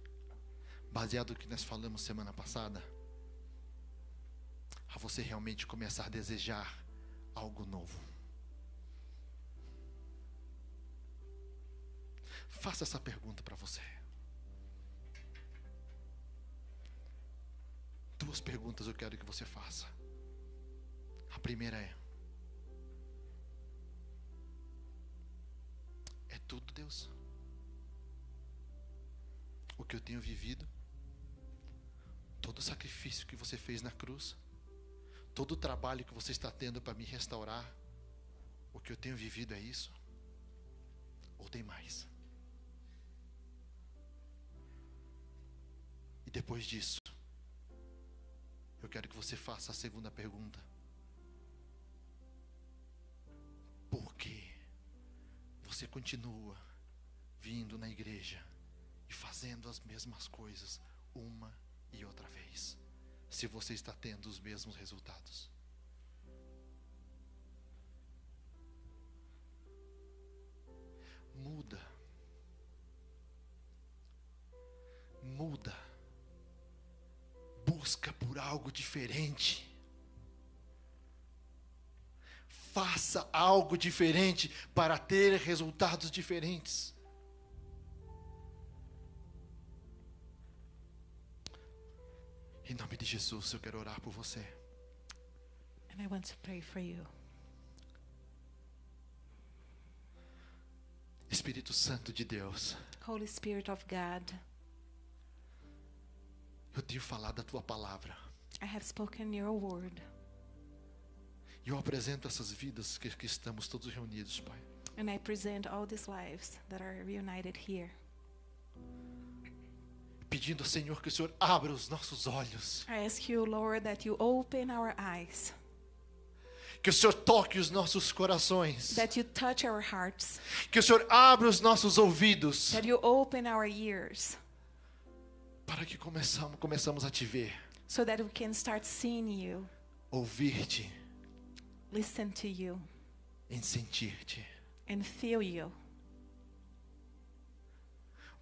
baseado no que nós falamos semana passada, a você realmente começar a desejar algo novo. Faça essa pergunta para você. Duas perguntas eu quero que você faça. A primeira é: é tudo, Deus? O que eu tenho vivido? Todo o sacrifício que você fez na cruz? Todo o trabalho que você está tendo para me restaurar? O que eu tenho vivido é isso? Ou tem mais? E depois disso, eu quero que você faça a segunda pergunta: por que você continua vindo na igreja e fazendo as mesmas coisas uma e outra vez, se você está tendo os mesmos resultados? Muda. Busca por algo diferente. Faça algo diferente para ter resultados diferentes. Em nome de Jesus, eu quero orar por você. And I want to pray for you. Espírito Santo de Deus, Holy Spirit of God, eu tenho falado a tua palavra. I have spoken your word. E eu apresento essas vidas que estamos todos reunidos, Pai. And I present all these lives that are reunited here. Pedindo, Senhor, que o Senhor abra os nossos olhos. I ask you, Lord, that you open our eyes, Que o Senhor toque os nossos corações. that you touch our hearts, Que o Senhor abra os nossos ouvidos. that you open our ears, Para que começamos a te ver, so that we can start seeing you, ouvir-te, listen to you, e sentir-te. and feel you.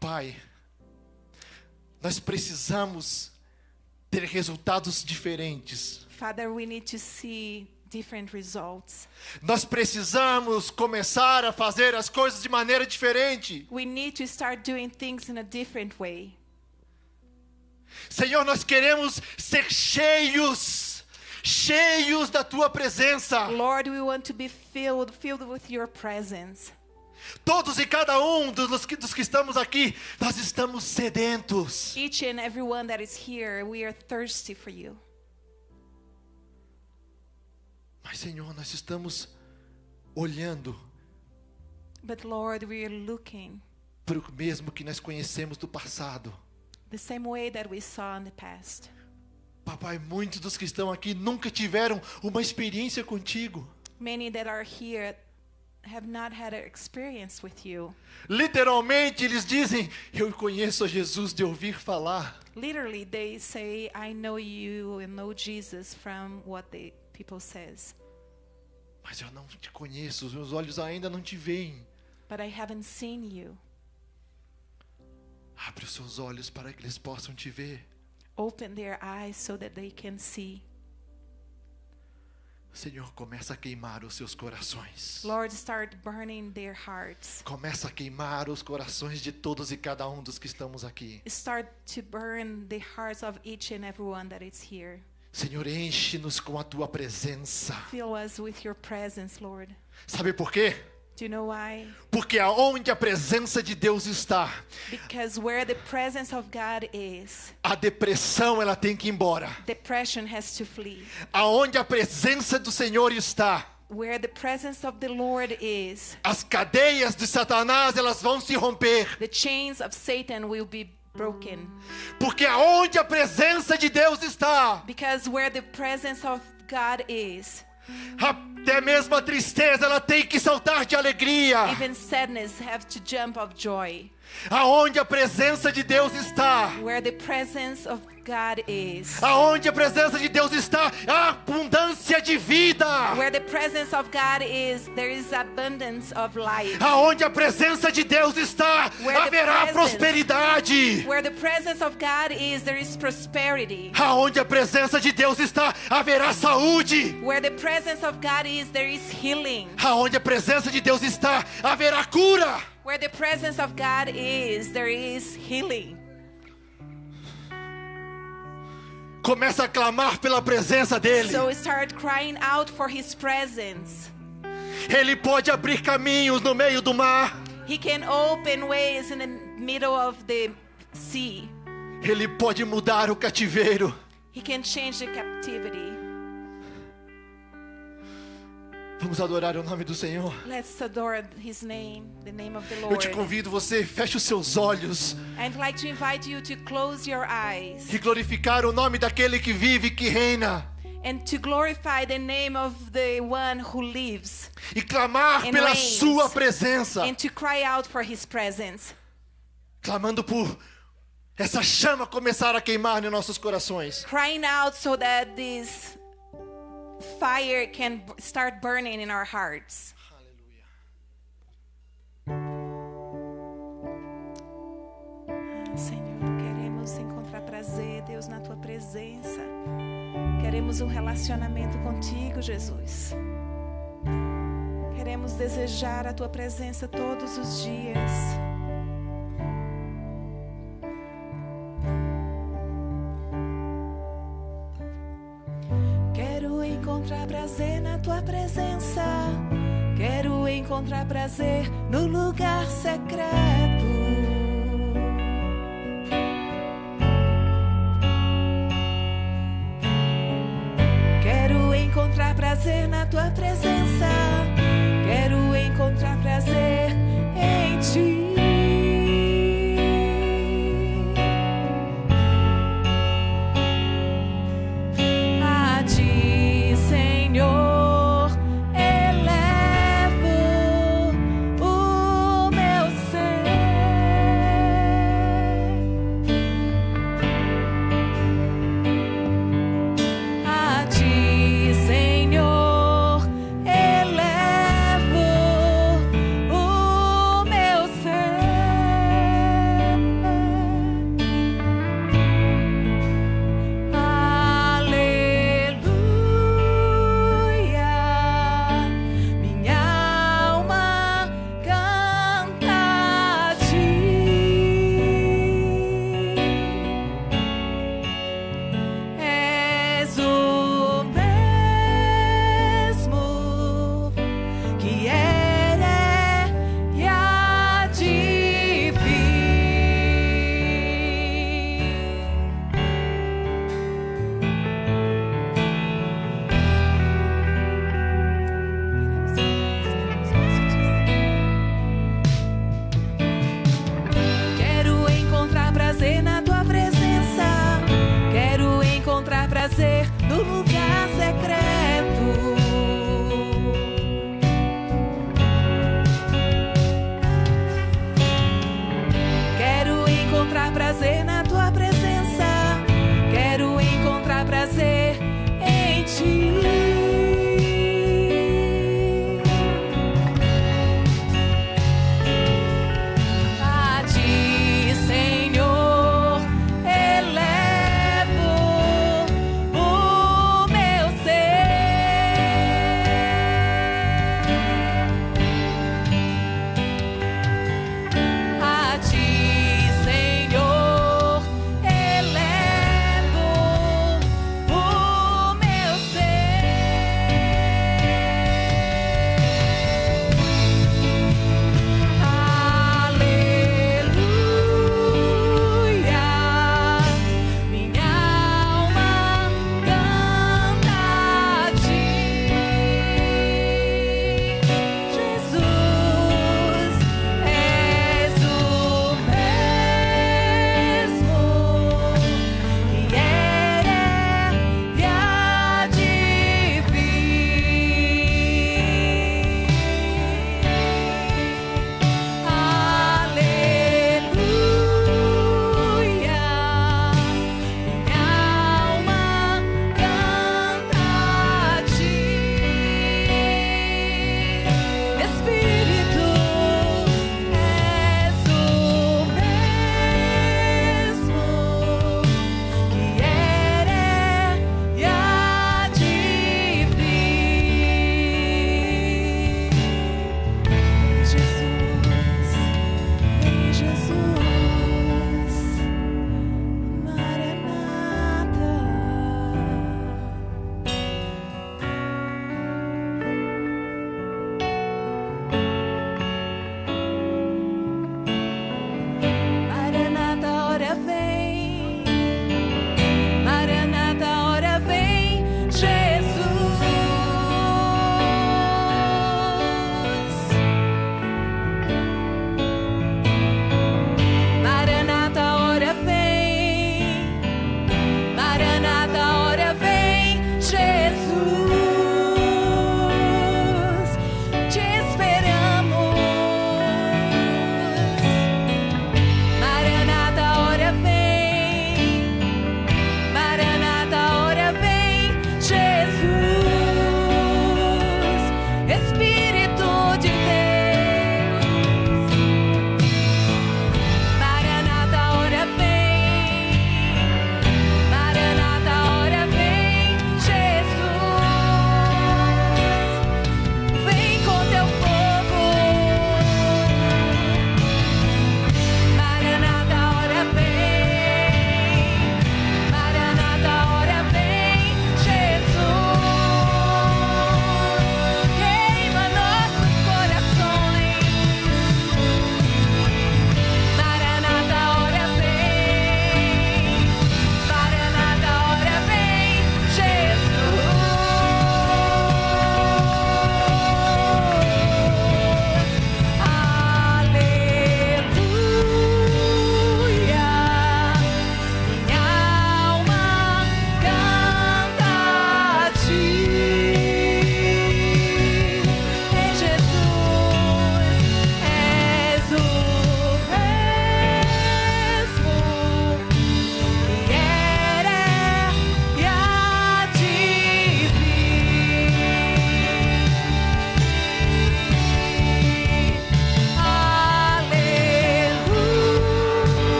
Pai, nós precisamos ter resultados diferentes. Father, we need to see different results. Nós precisamos começar a fazer as coisas de maneira diferente. We need to start doing things in a different way. Senhor, nós queremos ser cheios da Tua presença. Lord, we want to be filled with your presence. Todos e cada um dos que estamos aqui, nós estamos sedentos. Each and every one that is here, we are thirsty for you. Mas, Senhor, nós estamos olhando But Lord, we are looking para o mesmo que nós conhecemos do passado. the same way that we saw in the past. Papai, muitos dos que estão aqui nunca tiveram uma experiência contigo. Many that are here have not had an experience with you. Literalmente eles dizem, eu conheço a Jesus de ouvir falar. Literally, they say, I know you and know Jesus from what the people says. Mas eu não te conheço, os meus olhos ainda não te veem. But I haven't seen you. Abre os seus olhos para que eles possam te ver. Open their eyes so that they can see. Senhor, começa a queimar os seus corações. Lord, start burning their hearts. Começa a queimar os corações de todos e cada um dos que estamos aqui. Start to burn the hearts of each and every one that is here. Senhor, enche-nos com a Tua presença. Fill us with your presence, Lord. Sabe por quê? Do you know why? Porque aonde a presença de Deus está, Because where the presence of God is, a depressão ela tem que ir embora. depression has to flee. Aonde a presença do Senhor está, Where the presence of the Lord is, as cadeias de Satanás elas vão se romper. the chains of Satan will be broken. Porque aonde a presença de Deus está, Because where the presence of God is, até mesmo a tristeza ela tem que saltar de alegria. even sadness have to jump of joy. Aonde a presença de Deus está, Where the presence of God is, aonde a presença de Deus está, há abundância de vida. where the presence of God is, there is abundance of life. Aonde a presença de Deus está, Where the haverá presence- prosperidade. Where the presence of God is, there is prosperity. Aonde a presença de Deus está, haverá saúde. Where the presence of God is, there is healing. Aonde a presença de Deus está, haverá cura. Where the presence of God is, there is healing. Começa a clamar pela presença dEle. So start crying out for His presence. Ele pode abrir caminhos no meio do mar. He can open ways in the middle of the sea. Ele pode mudar o cativeiro. He can change the captivity. Vamos adorar o nome do Senhor. Let's adore His name, the name of the Eu te Lord. convido, você feche os seus olhos I'd like to invite you to close your eyes e glorificar o nome daquele que vive e que reina. and to glorify the name of the one who lives E clamar And pela reigns. sua presença. and to cry out for His presence. Clamando por essa chama começar a queimar nos nossos corações. Crying out so that this fire can start burning in our hearts. Senhor, queremos encontrar prazer, Deus, na Tua presença. Queremos um relacionamento contigo, Jesus. Queremos desejar a Tua presença todos os dias. Quero encontrar prazer na Tua presença. Quero encontrar prazer no lugar secreto. Quero encontrar prazer na Tua presença. Quero encontrar prazer em Ti. A Ti, Senhor, elevo o meu ser.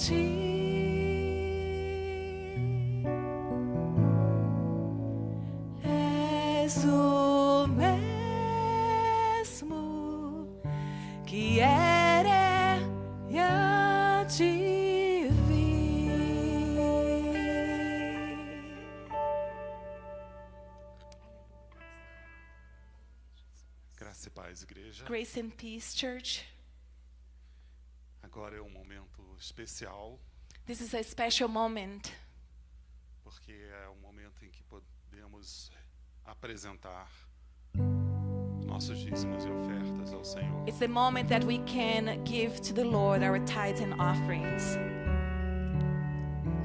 ti. És o mesmo que era e há de vir. Graça e paz, igreja. Grace and peace, church. Agora é um momento especial, This is a special moment porque é um momento em que podemos apresentar nossos dízimos e ofertas ao Senhor. It's the moment that we can give to the Lord our tithes and offerings.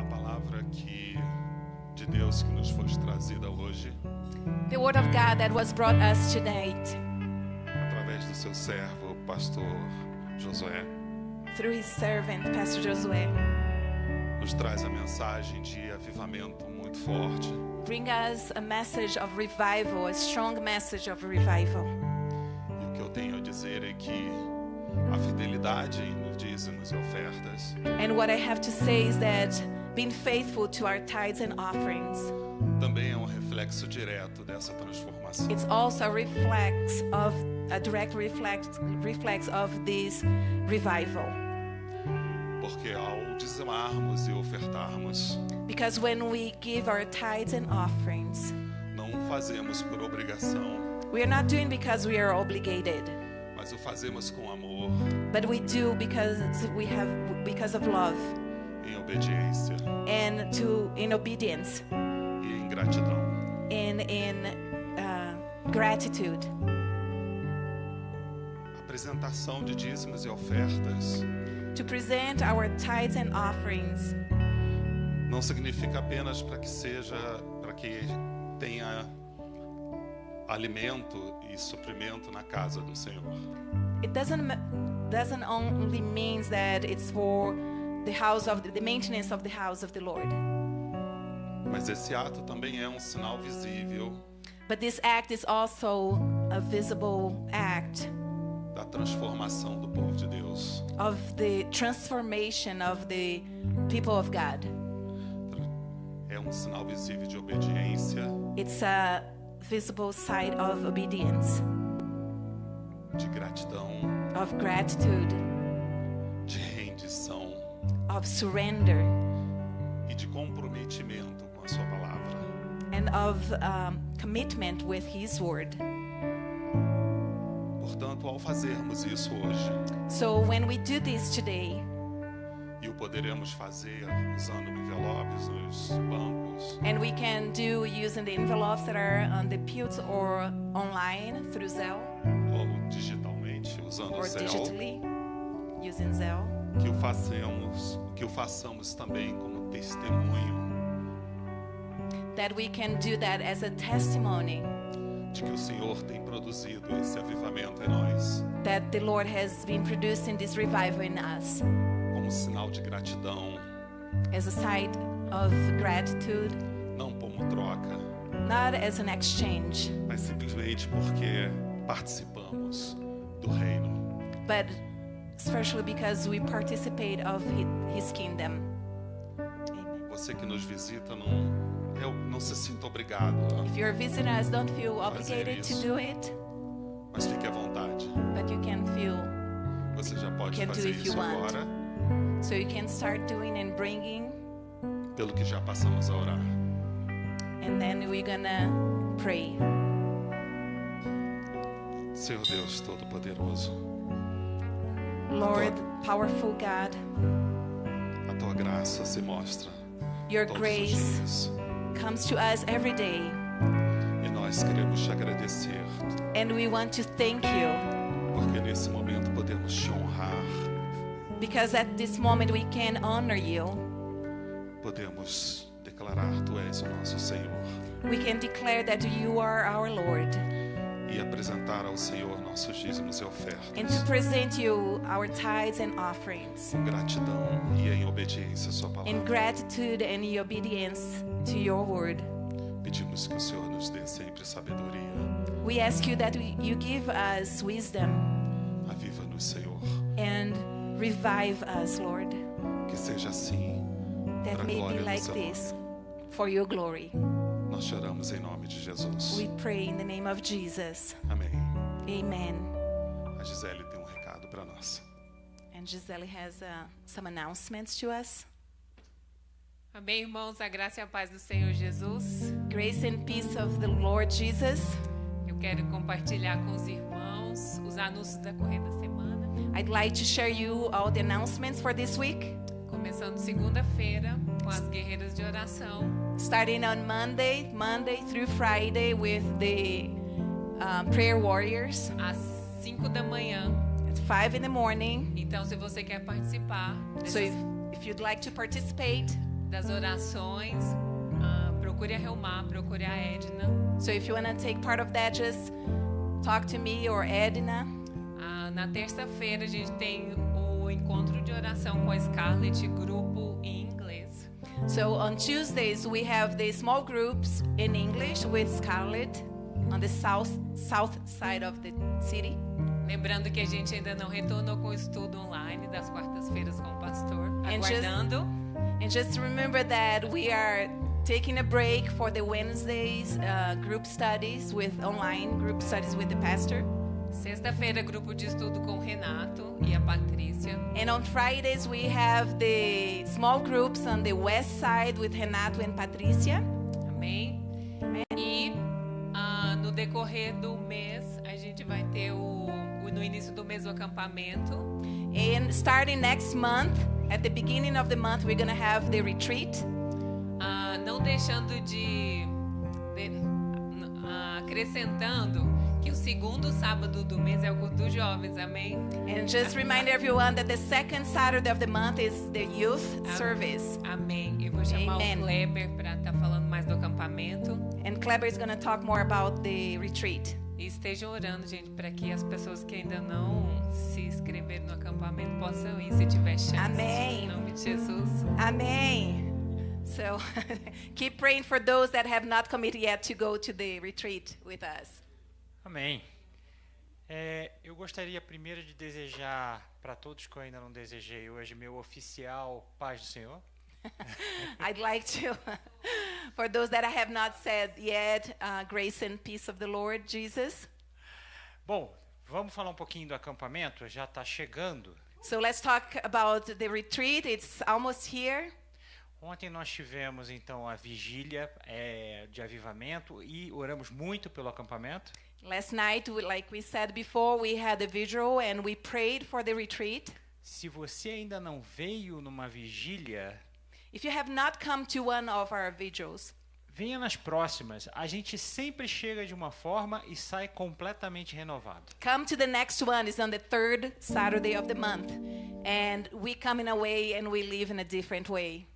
A palavra de Deus que nos foi trazida hoje, The word of God that was brought us today através do seu servo, o pastor Josué, through his servant, Pastor Josué, nos traz a mensagem de avivamento muito forte. bring us a message of revival, a strong message of revival. E o que eu tenho a dizer é que a fidelidade nos dízimos e ofertas And what I have to say is that being faithful to our tithes and offerings, também é um reflexo direto dessa transformação. it's also a direct reflex of this revival. Porque ao dizimarmos e ofertarmos, Because when we give our tithes and offerings, não fazemos por obrigação, we are not doing because we are obligated, mas o fazemos com amor, but we do because of love em obediência and in obedience e em gratidão. and in gratitude. A apresentação de dízimos e ofertas To present our tithes and offerings não significa apenas para que tenha alimento e suprimento na casa do Senhor. it doesn't only means that it's for the maintenance of the house of the Lord, Mas esse ato também é um sinal visível but this act is also a visible act da transformação do povo de Deus. of the transformation of the people of God. É um sinal visível de obediência, It's a visible side of obedience, de gratidão, of gratitude, de rendição of surrender, e de comprometimento com a sua palavra. and of commitment with His word. Portanto, ao fazermos isso hoje, So when we do this today, e o poderemos fazer usando envelopes nos bancos, and we can do using the envelopes that are on the pews or online through Zelle ou digitalmente usando o or Zelle, digitally using Zelle, que o façamos também como testemunho that we can do that as a testimony de que o Senhor tem produzido esse avivamento em nós, that the Lord has been producing this revival in us como sinal de gratidão, as a sign of gratitude, não como troca, not as an exchange, mas simplesmente porque participamos do reino. but especially because we participate of His kingdom. Amen. Você que nos visita não se sinta obrigado, If you're visiting us, don't feel obligated to isso. do it, mas fique à vontade. but you can feel. Você já pode Can do fazer if you isso want. agora, So you can start doing and bringing, pelo que já passamos a orar. and then we're gonna pray. Senhor Deus Todo-Poderoso, Lord, powerful God, a Tua graça se mostra your todos os grace dias. comes to us every day, E nós queremos te agradecer, and we want to thank you porque nesse momento podemos te honrar, because at this moment we can honor you. podemos declarar Tu és o nosso Senhor We can declare that you are our Lord, e apresentar ao Senhor nossos dízimos e and ofertas to present you our tithes and offerings com gratidão e em obediência à Sua in palavra. gratitude and in obedience to your word. Pedimos que o Senhor nos dê sempre sabedoria. We ask you that you give us wisdom Aviva-nos, Senhor, and revive us, Lord. que seja assim, that para a may be glória do like seu this, nome. for your glory. Nós choramos em nome de Jesus. We pray in the name of Jesus. Amém. Amen. A Gisele tem um recado para nós. And Gisele has some announcements to us. Amém, irmãos, a graça e a paz do Senhor Jesus. Grace and peace of the Lord Jesus. Eu quero compartilhar com os irmãos os anúncios da corrida da semana. I'd like to share you all the announcements for this week. Começando segunda-feira com as guerreiras de oração. Starting on Monday through Friday with the prayer warriors Às 5 da manhã. at 5 in the morning. Então, se você quer participar So if you'd like to participate, das orações, procure a Helmar, procure a Edna. so if you want to take part of that, just talk to me or Edna. Na terça-feira a gente tem o encontro de oração com a Scarlett, grupo em inglês. So on Tuesdays we have the small groups in English with Scarlett on the south side of the city. Lembrando que a gente ainda não retornou com o estudo online das quartas-feiras com o pastor. And Aguardando. And just remember that we are taking a break for the Wednesdays group studies online group studies with the pastor. Sexta-feira, grupo de estudo com o Renato e a Patrícia. And on Fridays we have the small groups on the west side with Renato and Patricia. Amém? E no decorrer do mês, a gente vai ter no início do mês o acampamento. And starting next month, at the beginning of the month, we're going to have the retreat. Não deixando acrescentando que o segundo sábado do mês é o culto dos jovens, amém? And just remind everyone that the second Saturday of the month is the youth service. Amém. Eu vou chamar Amen. o Kleber para estar falando mais do acampamento. And Kleber is going to talk more about the retreat. E estejam orando, gente, para que as pessoas que ainda não se inscreveram no acampamento possam ir, se tiver chance. Amém. Em nome de Jesus. Amen. So keep praying for those that have not committed yet to go to the retreat with us. Amém. Eu gostaria primeiro de desejar para todos que eu ainda não desejei hoje meu oficial paz do Senhor. I'd like to, for those that I have not said yet, grace and peace of the Lord Jesus. Bom, vamos falar um pouquinho do acampamento, já está chegando. So let's talk about the retreat. It's almost here. Ontem nós tivemos então a vigília de avivamento e oramos muito pelo acampamento. Last night, like we said before, we had a visual and we prayed for the retreat. Se você ainda não veio numa vigília, If you have not come to one of our vigils, venha nas próximas. A gente sempre chega de uma forma e sai completamente renovado. come to the next one. It's on the third Saturday of the month. And we come in a way and we live in a different way.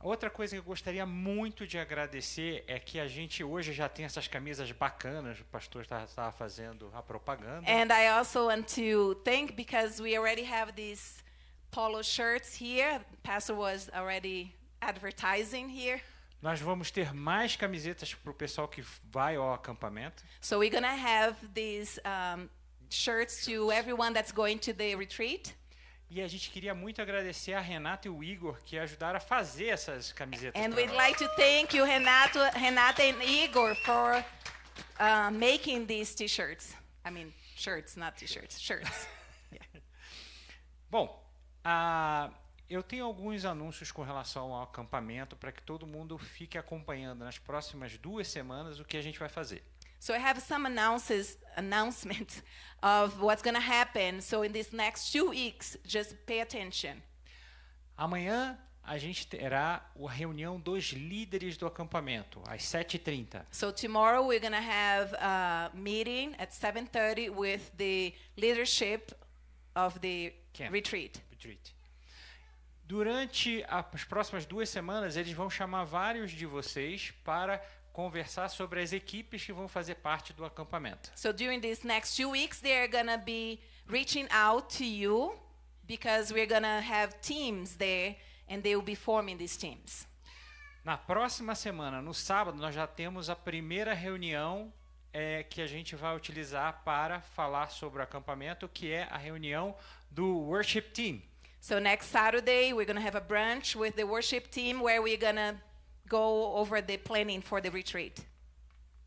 Outra coisa que eu gostaria muito de agradecer é que a gente hoje já tem essas camisas bacanas, o pastor estava fazendo a propaganda. And I also want to thank because we already have these polo shirts here. Pastor was already advertising here. Nós vamos ter mais camisetas para o pessoal que vai ao acampamento. So we're going to have these shirts to everyone that's going to the retreat. E a gente queria muito agradecer a Renata e o Igor que ajudaram a fazer essas camisetas. And pra we'd nós. like to thank you, Renata and Igor, for making these t-shirts. I mean, shirts, not t-shirts, shirts. Bom, eu tenho alguns anúncios com relação ao acampamento para que todo mundo fique acompanhando nas próximas 2 semanas o que a gente vai fazer. So I have some announcements of what's going to happen. So in these next 2 weeks, just pay attention. Amanhã a gente terá a reunião dos líderes do acampamento, às 7h30. So tomorrow we're going to have a meeting at 7:30 with the leadership of the Camp. retreat. Durante as próximas 2 semanas, eles vão chamar vários de vocês para conversar sobre as equipes que vão fazer parte do acampamento. So during these next 2 weeks, they're going to be reaching out to you because we're going to have teams there and they will be forming these teams. Na próxima semana, no sábado, nós já temos a primeira reunião que a gente vai utilizar para falar sobre o acampamento, que é a reunião do Worship Team. So next Saturday, we're going to have a brunch with the worship team where we're going to go over the planning for the retreat.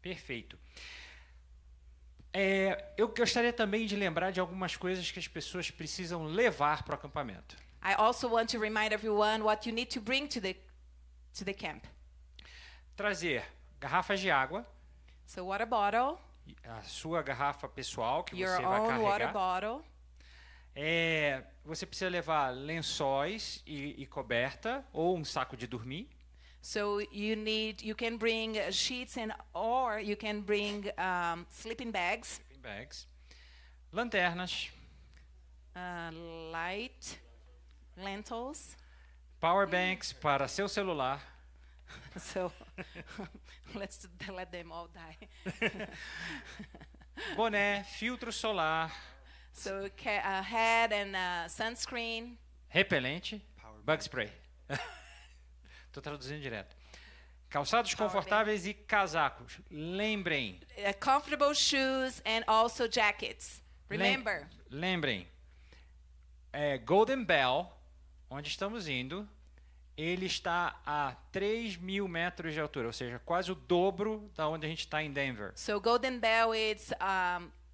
Perfeito. Eu gostaria também de lembrar de algumas coisas que as pessoas precisam levar para o acampamento. I also want to remind everyone what you need to bring to the camp. Trazer garrafas de água, So water bottle, a sua garrafa pessoal que your você vai own water carregar. bottle. Você precisa levar lençóis e coberta ou um saco de dormir. So you can bring sheets or you can bring sleeping bags, Bags, lanternas, light, lentils. power banks para seu celular, So let them all die. boné, filtro solar, So head and sunscreen, repelente, bug spray. Estou traduzindo direto. Calçados confortáveis e casacos. Lembrem. comfortable shoes, and also jackets. Remember, Lembrem. Golden Bell, onde estamos indo, ele está a 3.000 metros de altura, ou seja, quase o dobro da onde a gente está em Denver. so Golden Bell is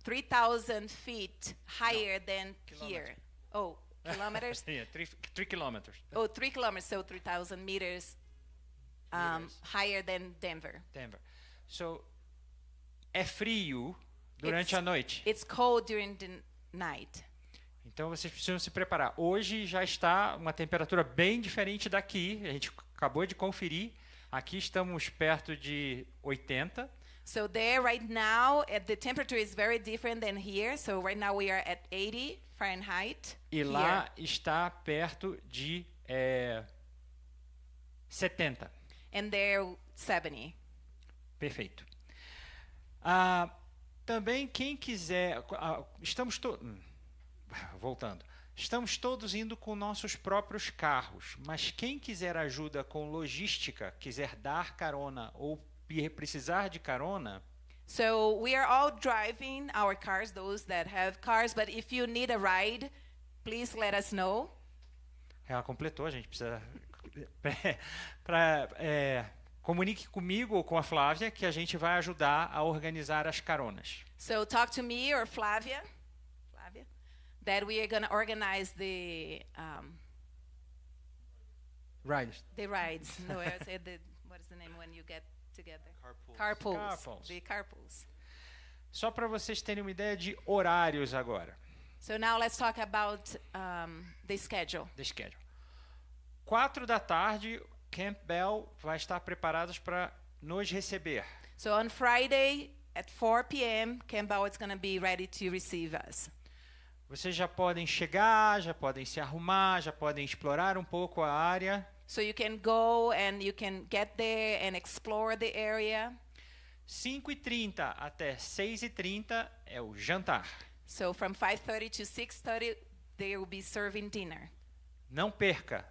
3,000 feet higher than here. Oh, kilometers? 3 quilômetros. Oh, 3 kilometers, so 3,000 meters higher than Denver. Denver. So, é frio durante a noite. It's cold during the night. Então vocês precisam se preparar. Hoje já está uma temperatura bem diferente daqui. A gente acabou de conferir. Aqui estamos perto de 80. So there right now, the temperature is very different than here. So right now we are at 80 Fahrenheit. E here. lá está perto de 70. And there 70. Perfeito. Também quem quiser... Voltando. Estamos todos indo com nossos próprios carros, mas quem quiser ajuda com logística, quiser dar carona ou precisar de carona, So we are all driving our cars, those that have cars, but if you need a ride, please let us know. ela completou, a gente precisa... comunique comigo ou com a Flávia que a gente vai ajudar a organizar as caronas. So talk to me or Flavia, that we are going to organize the Riders. rides. No, I said what is the name when you get together? Carpools. Carpools. The carpools. Só para vocês terem uma ideia de horários agora. So now let's talk about the schedule. The schedule. 4 da tarde, Camp Bell vai estar preparados para nos receber. So on Friday at 4 p.m., Camp Bell is going to be ready to receive us. Vocês já podem chegar, já podem se arrumar, já podem explorar um pouco a área. So you can go and you can get there and explore the area. 5h30 até 6h30 é o jantar. So from 5:30 to 6:30, they will be serving dinner. Não perca.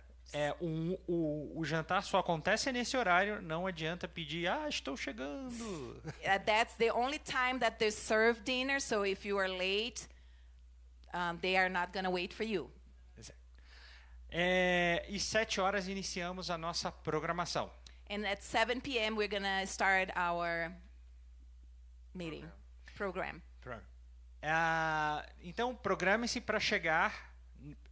O jantar só acontece nesse horário, não adianta pedir, estou chegando. That's the only time that they serve dinner, so if you are late, they are not going to wait for you. E 7 horas iniciamos a nossa programação. And at 7 p.m., we're going to start our program. Então, programe-se para chegar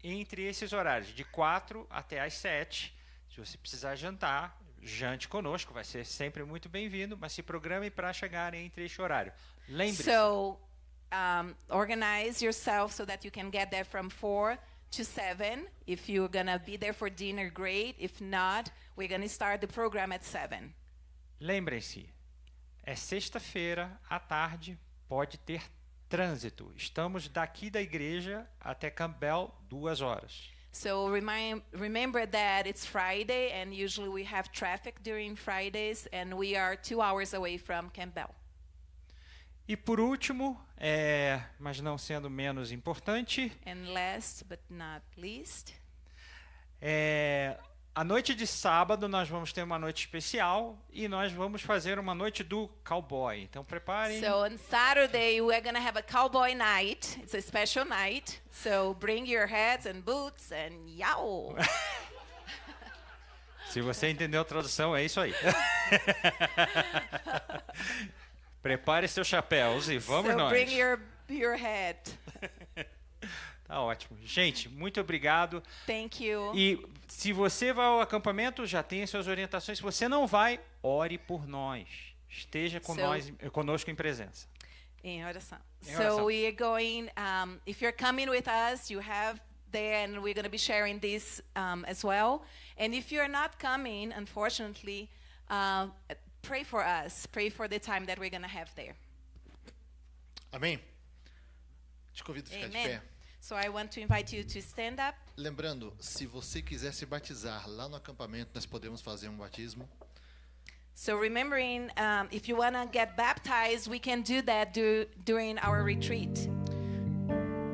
entre esses horários, de 4 até às 7. Se você precisar jantar, jante conosco, vai ser sempre muito bem-vindo, mas se programe para chegar entre este horário. Lembre-se. So, organize yourself so that you can get there from 4 to 7. If you're going to be there for dinner, great. If not, we're going to start the program at 7. Lembrem-se, é sexta-feira, à tarde, pode ter trânsito. Estamos daqui da igreja até Camp Bell 2 horas. So remember that it's Friday, and usually we have traffic during Fridays, and we are 2 hours away from Camp Bell. E por último, mas não sendo menos importante, And last but not least, A noite de sábado nós vamos ter uma noite especial e nós vamos fazer uma noite do cowboy. Então preparem. So on Saturday, we're going to have a cowboy night. It's a special night. So bring your hats and boots and yow. Se você entendeu a tradução, é isso aí. Prepare seus chapéus e vamos So nós. bring your hat. Tá ótimo. Gente, muito obrigado. Thank you. E se você vai ao acampamento, já tem as suas orientações. Se você não vai, ore por nós. Esteja conosco em presença. Em oração. Em oração. So we are going, if you're coming with us, you have there, and we're going to be sharing this as well. And if you're not coming, unfortunately, pray for us. Pray for the time that we're going to have there. Amém? Te convido a ficar de pé. So I want to invite you to stand up. Lembrando, se você quiser se batizar lá no acampamento, nós podemos fazer um batismo. So remembering, if you want to get baptized, we can do that during our retreat.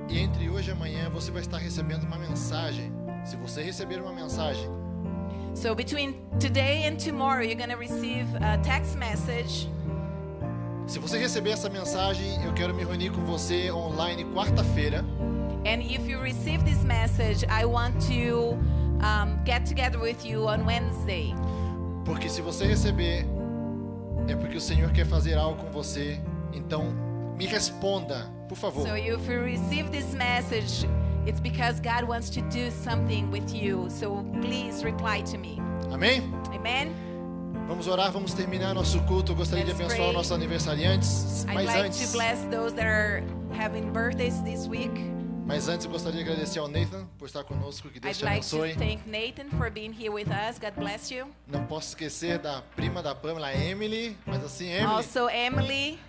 E entre hoje e amanhã você vai estar recebendo uma mensagem. Se você receber uma mensagem, So between today and tomorrow, you're going to receive a text message. se você receber essa mensagem, eu quero me reunir com você online quarta-feira. And if you receive this message, I want to get together with you on Wednesday. Porque se você receber, é porque o Senhor quer fazer algo com você. Então, me responda, por favor. So if you receive this message, it's because God wants to do something with you. So please reply to me. Amém? Amen? Vamos orar, vamos terminar nosso culto. Eu gostaria de Let's abençoar pray. nossos aniversariantes. I'd Mas like antes, to bless those that are having birthdays this week. eu gostaria de agradecer ao Nathan por estar conosco. Que Deus I'd te like to abençoe. thank Nathan for being here with us. God bless you. Não posso esquecer da prima da Pamela, Emily. Mas assim, Emily, Also, Emily,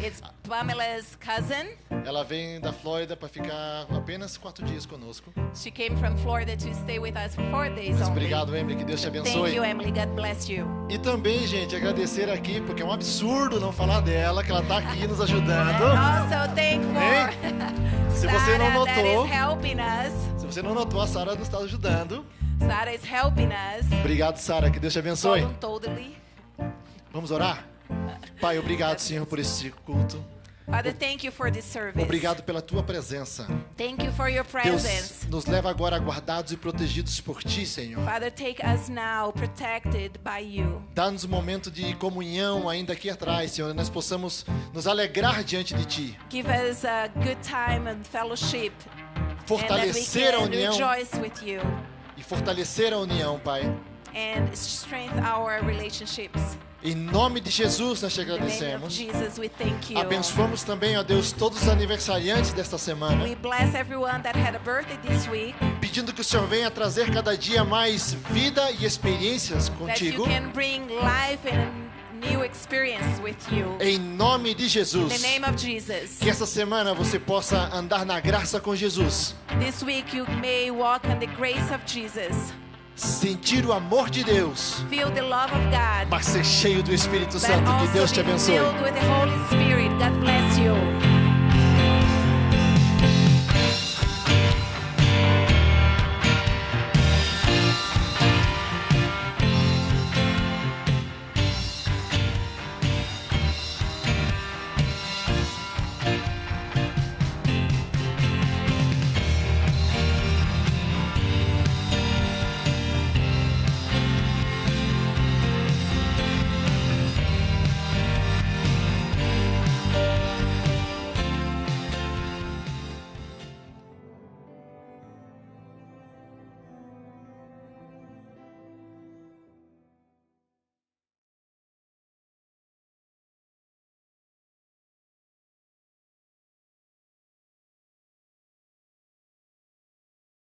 it's Pamela's cousin. ela vem da Flórida para ficar apenas 4 dias conosco. She came from Florida to stay with us for 4 days Mas only. obrigado, Emily, que Deus te Thank abençoe. you, Emily. God bless you. E também, gente, agradecer aqui, porque é um absurdo não falar dela, que ela está aqui nos ajudando. Also, thank for Se você não Sarah that notou, is helping us. se você não notou, a Sara nos está ajudando. Sarah is helping us. Obrigado, Sara, que Deus te abençoe. Totally. Vamos orar? Pai, obrigado, Senhor, por esse culto. Father, thank you for this service. Obrigado pela tua presença. Thank you for your Deus, presence. nos leva agora guardados e protegidos por ti, Senhor. Father, take us now protected by you. Dá-nos um momento de comunhão ainda aqui atrás, Senhor, nós possamos nos alegrar diante de ti. Give us a good time and fellowship. Fortalecer a and that we can união rejoice with you e fortalecer a união, Pai. and strengthen our relationships. Em nome de Jesus nós te In the name of agradecemos. Jesus, we thank you. Abençoamos também, ó Deus, todos os aniversariantes desta semana, We bless everyone that had a birthday this week. pedindo que o Senhor venha trazer cada dia mais vida e experiências That you contigo. can bring life and a new experience with you. Em nome de In Jesus. the name of Jesus. Que essa semana você possa andar na graça com Jesus. This week you may walk in the grace of Jesus. Sentir o amor de Deus, Feel the love of God. mas ser cheio do Espírito But Santo. Que also Deus te be abençoe. filled with the Holy Spirit. God bless you.